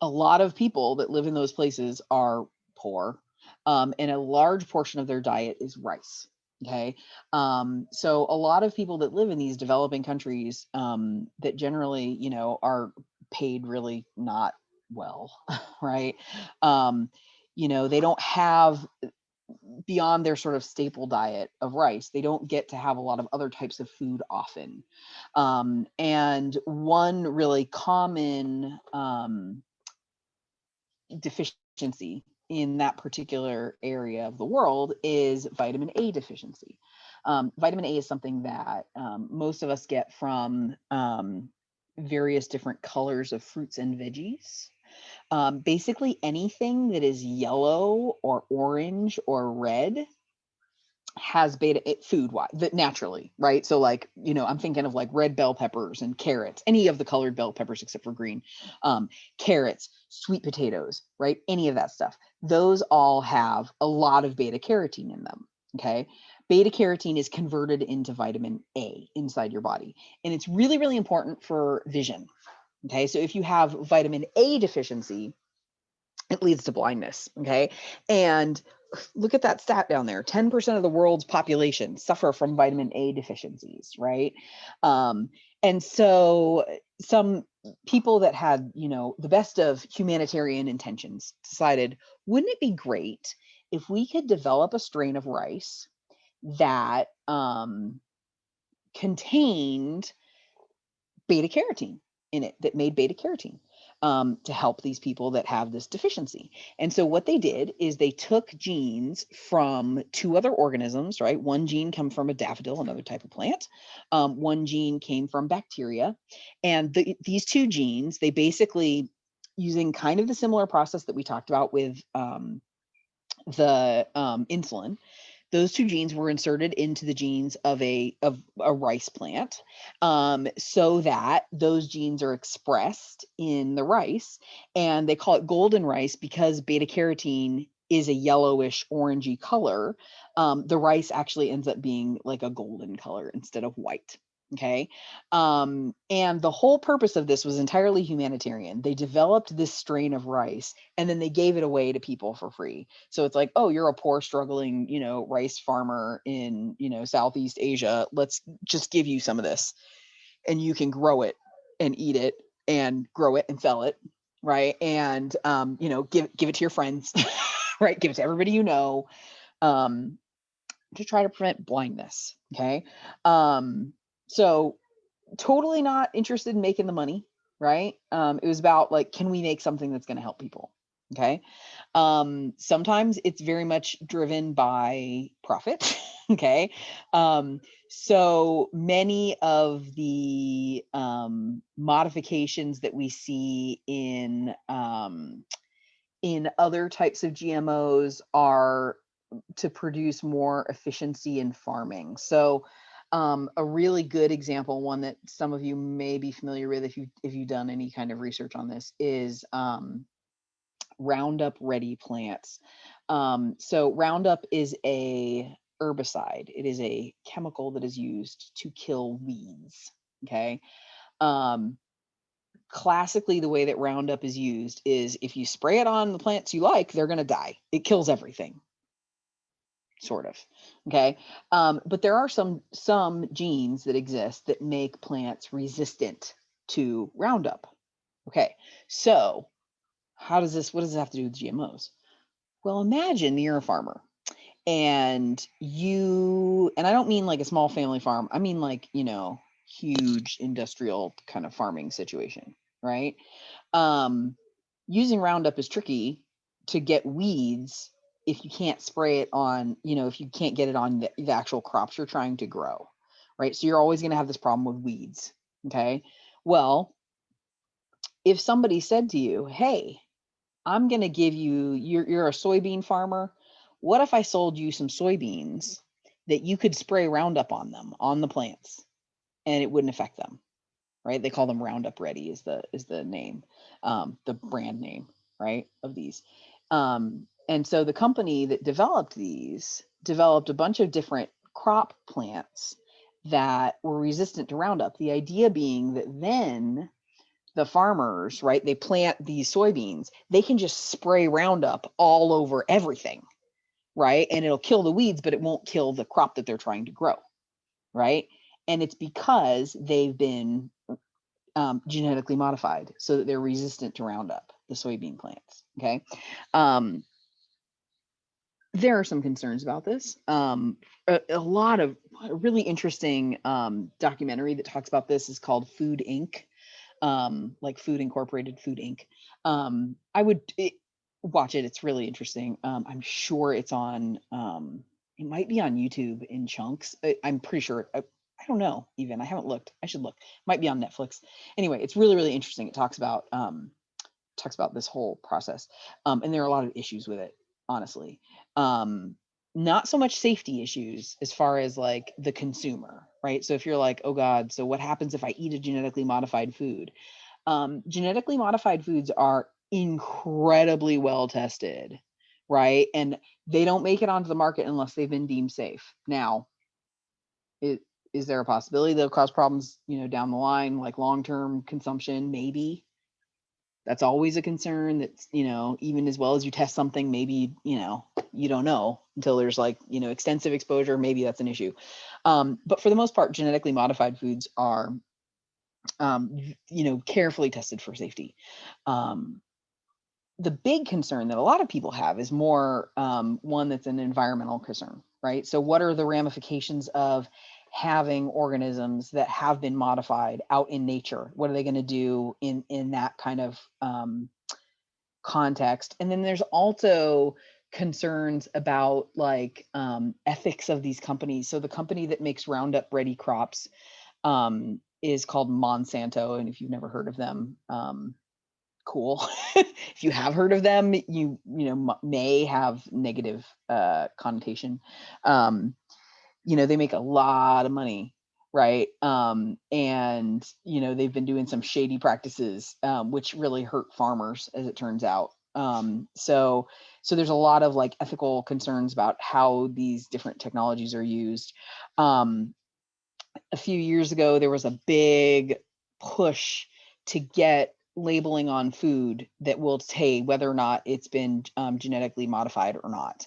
a lot of people that live in those places are poor, and a large portion of their diet is rice. Okay. So a lot of people that live in these developing countries that generally, are paid really not well, right? Um, they don't have, beyond their sort of staple diet of rice, they don't get to have a lot of other types of food often. And one really common deficiency in that particular area of the world is vitamin A deficiency. Vitamin A is something that most of us get from various different colors of fruits and veggies. Basically, anything that is yellow or orange or red has beta food wise that naturally, right? So like, I'm thinking of like red bell peppers and carrots, any of the colored bell peppers except for green, carrots, sweet potatoes, right? Any of that stuff. Those all have a lot of beta carotene in them. Okay. Beta carotene is converted into vitamin A inside your body. And it's really, really important for vision. Okay. So if you have vitamin A deficiency, it leads to blindness. Okay. And look at that stat down there. 10% of the world's population suffer from vitamin A deficiencies, right? Um, and so some people that had, the best of humanitarian intentions decided, wouldn't it be great if we could develop a strain of rice that contained beta carotene in it, that made beta carotene to help these people that have this deficiency. And so what they did is they took genes from two other organisms, right? One gene came from a daffodil, another type of plant. One gene came from bacteria. And these two genes, they basically, using kind of the similar process that we talked about with the insulin, those two genes were inserted into the genes of a rice plant, so that those genes are expressed in the rice, and they call it golden rice because beta carotene is a yellowish orangey color. The rice actually ends up being like a golden color instead of white. Okay. And the whole purpose of this was entirely humanitarian. They developed this strain of rice and then they gave it away to people for free. So it's like, oh, you're a poor, struggling, rice farmer in, Southeast Asia. Let's just give you some of this and you can grow it and eat it and grow it and sell it. Right. And, give it to your friends, right. Give it to everybody, um, to try to prevent blindness. Okay. So totally not interested in making the money. Right. It was about like, can we make something that's going to help people? Okay. Sometimes it's very much driven by profit. Okay. So many of the modifications that we see in other types of GMOs are to produce more efficiency in farming. So a really good example, one that some of you may be familiar with if you've done any kind of research on this, is Roundup Ready plants. So Roundup is a herbicide. It is a chemical that is used to kill weeds. Okay. Um, Classically, the way that Roundup is used is if you spray it on the plants you like, they're going to die. It kills everything, sort of. Okay. But there are some genes that exist that make plants resistant to Roundup. Okay. So what does this have to do with GMOs? Well, imagine you're a farmer and I don't mean like a small family farm. I mean like, huge industrial kind of farming situation, right? Um, Using Roundup is tricky to get weeds if you can't spray it on, if you can't get it on the actual crops you're trying to grow, right? So you're always going to have this problem with weeds. Okay. Well, if somebody said to you, hey, I'm going to give you're a soybean farmer. What if I sold you some soybeans that you could spray Roundup on them, on the plants, and it wouldn't affect them, right? They call them Roundup Ready is the name, the brand name, right, of these. And so the company that developed these developed a bunch of different crop plants that were resistant to Roundup. The idea being that then the farmers, right, they plant these soybeans, they can just spray Roundup all over everything, right? And it'll kill the weeds, but it won't kill the crop that they're trying to grow, right? And it's because they've been genetically modified so that they're resistant to Roundup, the soybean plants. Okay. Um, there are some concerns about this. A lot of really interesting documentary that talks about this is called Food Inc. Like Food Incorporated, Food Inc. I would watch it. It's really interesting. I'm sure it's on. It might be on YouTube in chunks. I'm pretty sure. I don't know. Even I haven't looked. I should look. Might be on Netflix. Anyway, it's really really interesting. It talks about this whole process, and there are a lot of issues with it. Honestly, um, not so much safety issues as far as like the consumer, right? So if you're like, oh God, so what happens if I eat a genetically modified food? Genetically modified foods are incredibly well tested, right? And they don't make it onto the market unless they've been deemed safe. Now, is there a possibility they'll cause problems, down the line, like long-term consumption? Maybe. That's always a concern. That's, even as well as you test something, maybe, you don't know until there's like, extensive exposure. Maybe that's an issue. But for the most part, genetically modified foods are carefully tested for safety. Um, the big concern that a lot of people have is more one that's an environmental concern, right? So, what are the ramifications of having organisms that have been modified out in nature? What are they going to do in that kind of context? And then there's also concerns about like ethics of these companies. So, the company that makes Roundup Ready crops is called Monsanto. And if you've never heard of them, cool. If you have heard of them, may have negative connotation. They make a lot of money, right? And they've been doing some shady practices, which really hurt farmers, as it turns out. So there's a lot of like ethical concerns about how these different technologies are used. A few years ago, there was a big push to get labeling on food that will say whether or not it's been genetically modified or not.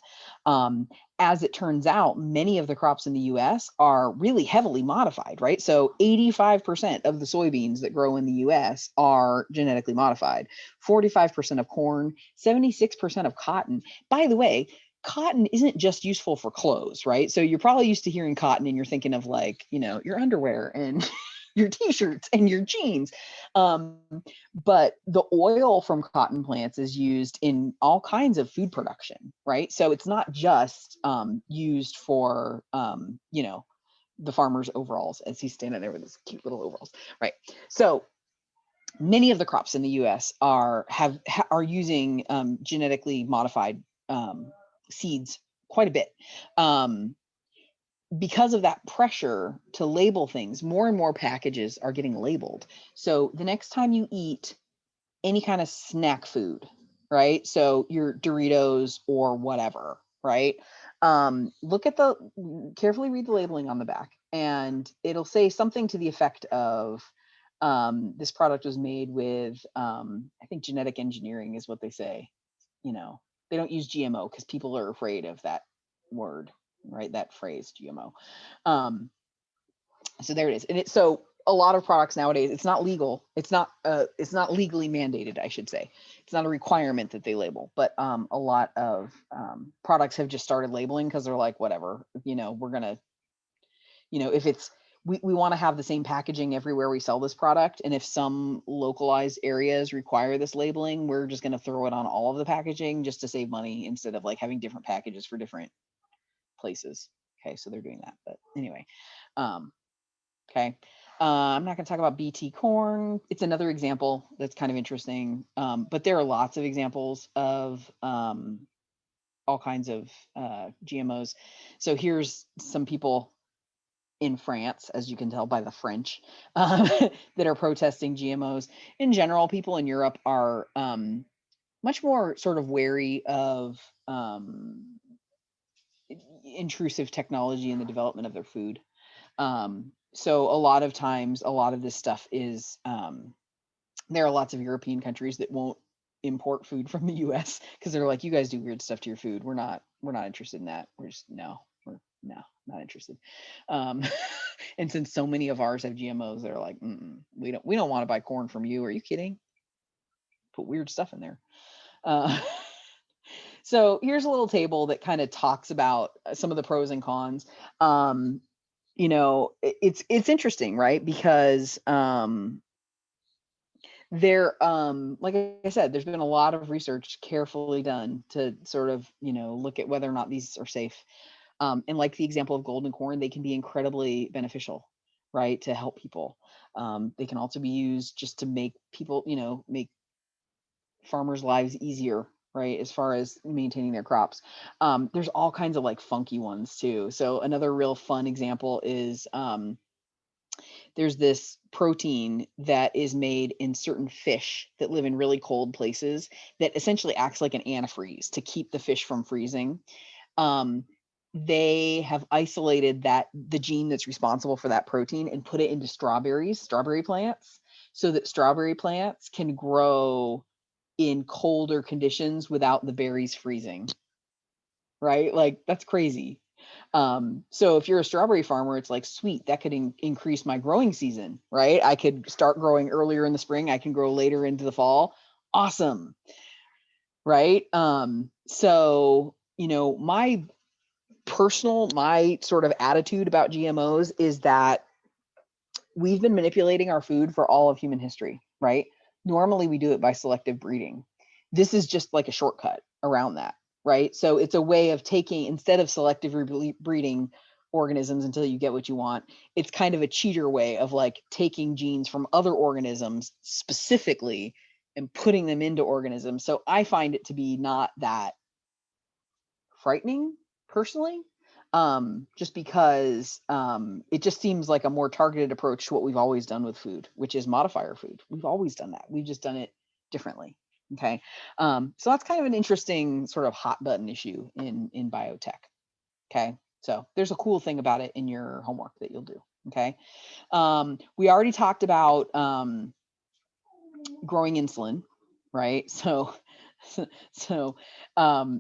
As it turns out, many of the crops in the US are really heavily modified, right? So 85% of the soybeans that grow in the US are genetically modified, 45% of corn, 76% of cotton. By the way, cotton isn't just useful for clothes, right? So you're probably used to hearing cotton and you're thinking of like, your underwear and your t-shirts and your jeans. But the oil from cotton plants is used in all kinds of food production, right? So it's not just used for, the farmer's overalls, as he's standing there with his cute little overalls, right? So many of the crops in the U.S. are using genetically modified seeds quite a bit. Because of that pressure to label things, more and more packages are getting labeled. So the next time you eat any kind of snack food, right? So your Doritos or whatever, right? Carefully read the labeling on the back, and it'll say something to the effect of, this product was made with, I think genetic engineering is what they say. They don't use GMO because people are afraid of that word, right? That phrase, GMO. So there it is. And so a lot of products nowadays, it's not legal. It's not legally mandated, I should say. It's not a requirement that they label, but a lot of products have just started labeling because they're like, whatever, we're gonna, if it's, we want to have the same packaging everywhere we sell this product. And if some localized areas require this labeling, we're just going to throw it on all of the packaging just to save money instead of like having different packages for different places. Okay, so they're doing that. But anyway, okay. I'm not going to talk about BT corn. It's another example that's kind of interesting. But there are lots of examples of all kinds of GMOs. So here's some people in France, as you can tell by the French, that are protesting GMOs. In general, people in Europe are much more sort of wary of intrusive technology in the development of their food. So a lot of times, a lot of this stuff is, there are lots of European countries that won't import food from the US because they're like, you guys do weird stuff to your food. We're not interested in that. We're not interested. And since so many of ours have GMOs, they're like, we don't want to buy corn from you. Are you kidding? Put weird stuff in there. So here's a little table that kind of talks about some of the pros and cons. It's interesting, right? Because like I said, there's been a lot of research carefully done to sort of, look at whether or not these are safe. And like the example of golden corn, they can be incredibly beneficial, right? To help people. They can also be used just to make people, make farmers' lives easier, right? As far as maintaining their crops. There's all kinds of like funky ones too. So another real fun example is, there's this protein that is made in certain fish that live in really cold places that essentially acts like an antifreeze to keep the fish from freezing. They have isolated the gene that's responsible for that protein and put it into strawberry plants, so that strawberry plants can grow in colder conditions without the berries freezing. Right? Like that's crazy. So if you're a strawberry farmer, it's like, sweet, that could increase my growing season, right? I could start growing earlier in the spring. I can grow later into the fall. Awesome. Right? So, my sort of attitude about GMOs is that we've been manipulating our food for all of human history, right? Normally we do it by selective breeding. This is just like a shortcut around that, right? So it's a way of taking, instead of selective breeding organisms until you get what you want, it's kind of a cheater way of like taking genes from other organisms specifically and putting them into organisms. So I find it to be not that frightening personally, just because it just seems like a more targeted approach to what we've always done with food, which is modifier food. We've always done that. We've just done it differently. Okay. So that's kind of an interesting sort of hot button issue in biotech. Okay. So there's a cool thing about it in your homework that you'll do. Okay. We already talked about growing insulin, right? So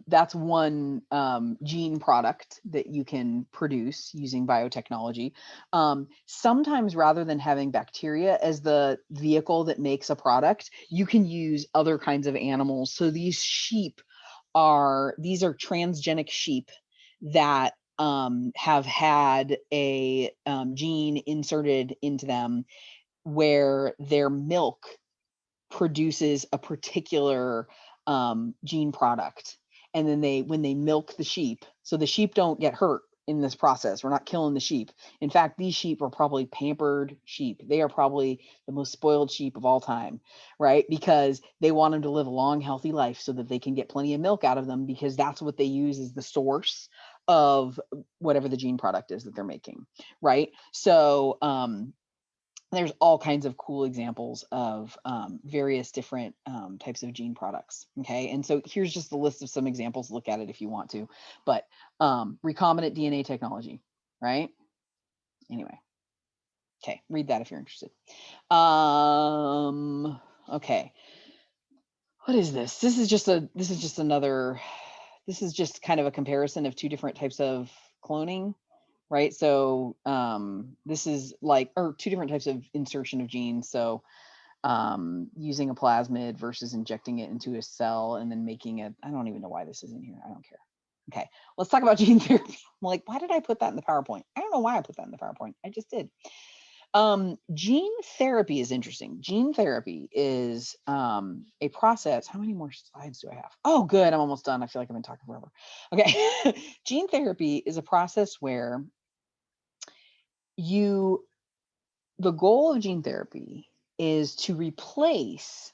that's one gene product that you can produce using biotechnology. Sometimes rather than having bacteria as the vehicle that makes a product, you can use other kinds of animals. So these are transgenic sheep that have had a gene inserted into them where their milk produces a particular gene product. And then when they milk the sheep, so the sheep don't get hurt in this process. We're not killing the sheep. In fact, these sheep are probably pampered sheep. They are probably the most spoiled sheep of all time, right? Because they want them to live a long, healthy life so that they can get plenty of milk out of them, because that's what they use as the source of whatever the gene product is that they're making, right? So there's all kinds of cool examples of various different types of gene products. Okay. And so here's just a list of some examples. Look at it if you want to, but recombinant DNA technology, right? Anyway. Okay. Read that if you're interested. Okay. What is this? This is just kind of a comparison of two different types of cloning, right? So this is like, or two different types of insertion of genes. So using a plasmid versus injecting it into a cell and then making it, I don't even know why this is in here. I don't care. Okay, let's talk about gene therapy. I'm like, why did I put that in the PowerPoint? I don't know why I put that in the PowerPoint. I just did. Gene therapy is interesting. Gene therapy is a process. How many more slides do I have? Oh, good. I'm almost done. I feel like I've been talking forever. Okay. Gene therapy is a process where the goal of gene therapy is to replace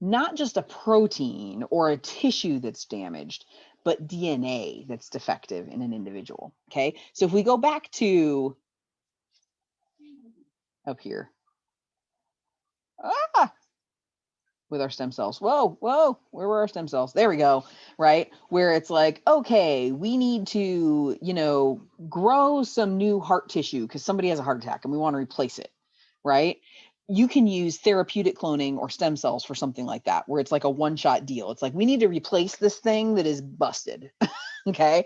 not just a protein or a tissue that's damaged, but DNA that's defective in an individual. Okay. So if we go back to up here, with our stem cells. Whoa, where were our stem cells? There we go, right? Where it's like, okay, we need to, grow some new heart tissue because somebody has a heart attack and we want to replace it, right? You can use therapeutic cloning or stem cells for something like that, where it's like a one-shot deal. It's like, we need to replace this thing that is busted, okay?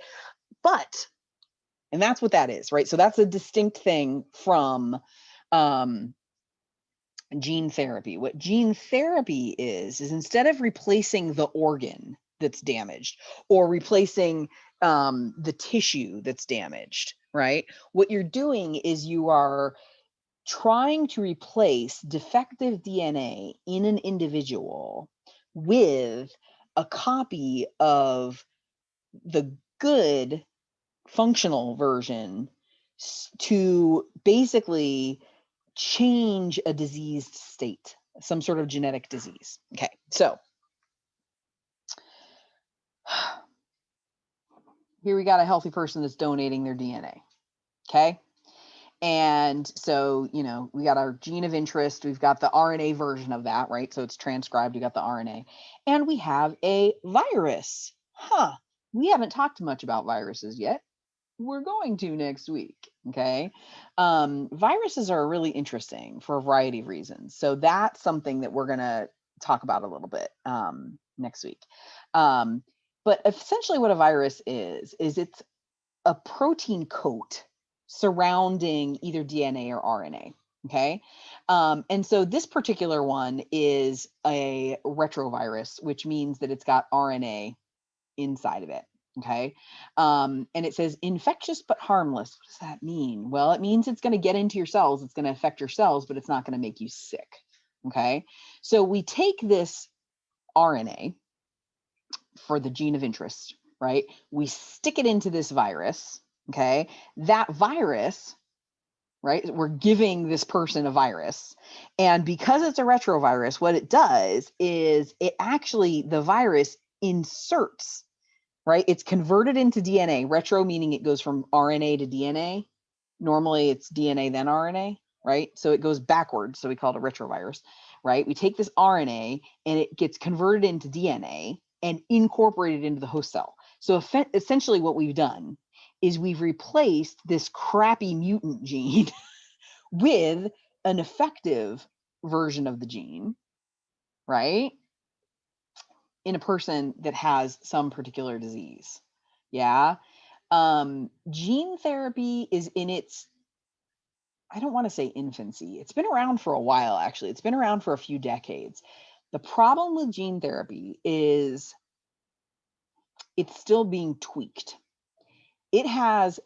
And that's what that is, right? So that's a distinct thing from gene therapy. What gene therapy is instead of replacing the organ that's damaged or replacing the tissue that's damaged, right? What you're doing is you are trying to replace defective DNA in an individual with a copy of the good functional version to basically change a diseased state, some sort of genetic disease. Okay, so here we got a healthy person that's donating their DNA. Okay. And so, we got our gene of interest. We've got the RNA version of that, right? So it's transcribed. We got the RNA. And we have a virus. We haven't talked much about viruses yet. We're going to next week. Okay. Viruses are really interesting for a variety of reasons. So that's something that we're going to talk about a little bit next week. But essentially what a virus is it's a protein coat surrounding either DNA or RNA. Okay. And so this particular one is a retrovirus, which means that it's got RNA inside of it. Okay. And it says infectious but harmless. What does that mean? Well, it means it's going to get into your cells. It's going to affect your cells, but it's not going to make you sick. Okay. So we take this RNA for the gene of interest, right? We stick it into this virus. Okay. That virus, right? We're giving this person a virus. And because it's a retrovirus, what it does is the virus inserts, right? It's converted into DNA. Retro meaning it goes from RNA to DNA. Normally it's DNA then RNA, right? So it goes backwards. So we call it a retrovirus, right? We take this RNA and it gets converted into DNA and incorporated into the host cell. So essentially what we've done is we've replaced this crappy mutant gene with an effective version of the gene, right? In a person that has some particular disease. Yeah. Gene therapy is in its, I don't want to say infancy. It's been around for a while, actually. It's been around for a few decades. The problem with gene therapy is it's still being tweaked. it has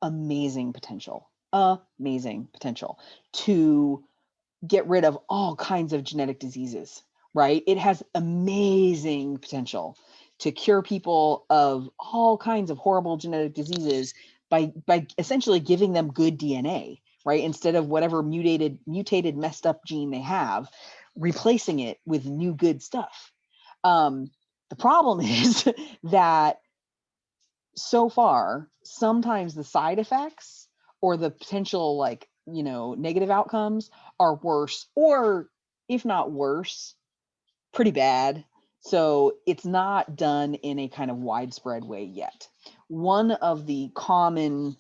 amazing potential to get rid of all kinds of genetic diseases, right? It has amazing potential to cure people of all kinds of horrible genetic diseases by essentially giving them good DNA, right? Instead of whatever mutated messed up gene they have, replacing it with new good stuff. The problem is that so far, sometimes the side effects or the potential, like, negative outcomes are worse, or if not worse, pretty bad. So it's not done in a kind of widespread way yet. One of the common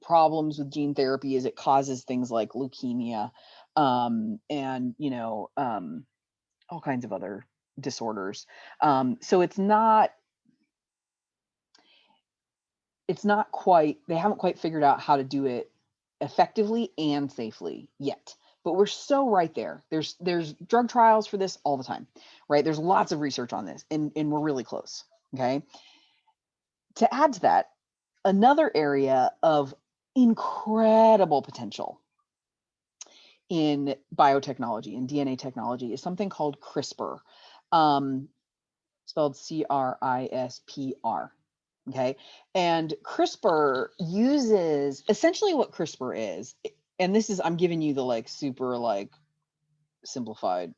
problems with gene therapy is it causes things like leukemia, and all kinds of other disorders. So it's not quite, they haven't quite figured out how to do it effectively and safely yet, but we're so right there. There's drug trials for this all the time, right? There's lots of research on this, and we're really close. Okay. To add to that, another area of incredible potential in biotechnology and DNA technology is something called CRISPR, um, spelled CRISPR. Okay. And CRISPR uses, essentially what CRISPR is, and this is, I'm giving you the like super like simplified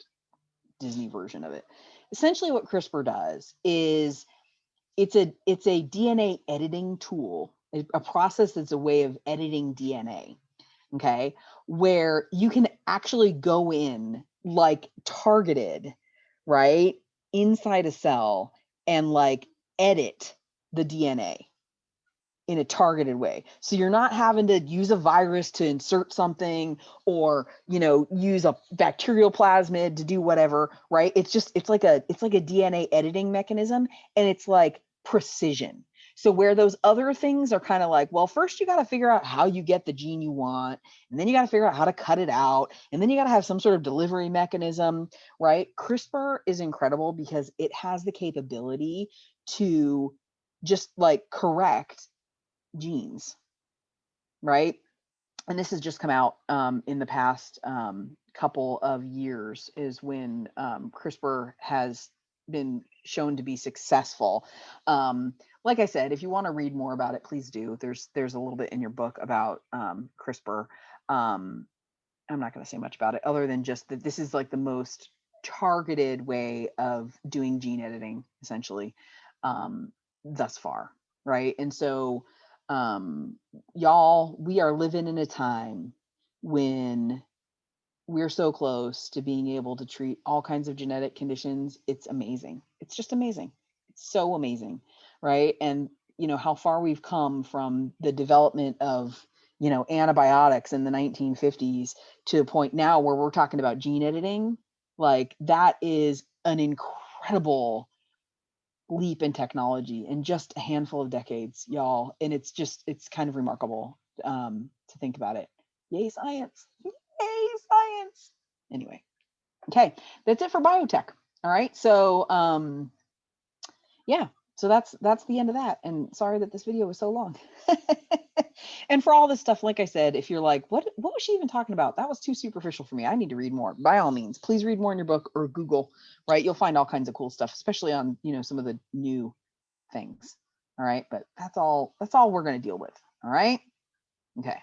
Disney version of it. Essentially what CRISPR does is it's a DNA editing tool, a process that's a way of editing DNA. Okay. Where you can actually go in like targeted, right, inside a cell and like edit the DNA in a targeted way. So you're not having to use a virus to insert something, or, use a bacterial plasmid to do whatever, right? It's like a DNA editing mechanism, and it's like precision. So where those other things are kind of like, well, first you got to figure out how you get the gene you want, and then you got to figure out how to cut it out, and then you got to have some sort of delivery mechanism, right? CRISPR is incredible because it has the capability to just like correct genes, right? And this has just come out in the past couple of years, is when CRISPR has been shown to be successful. Like I said, if you want to read more about it, please do. There's a little bit in your book about CRISPR. I'm not going to say much about it other than just that this is like the most targeted way of doing gene editing, essentially, thus far, right? And so, y'all, we are living in a time when we're so close to being able to treat all kinds of genetic conditions. It's amazing. It's just amazing. It's so amazing, right? And how far we've come from the development of antibiotics in the 1950s to a point now where we're talking about gene editing. Like, that is an incredible leap in technology in just a handful of decades, y'all. And it's kind of remarkable to think about it. Yay, science. Yay, science. Anyway, okay, that's it for biotech. All right, so yeah, so that's the end of that. And sorry that this video was so long. And for all this stuff, like I said, if you're like, what was she even talking about? That was too superficial for me. I need to read more. By all means, please read more in your book or Google, right? You'll find all kinds of cool stuff, especially on, some of the new things. All right, but that's all we're going to deal with. All right. Okay.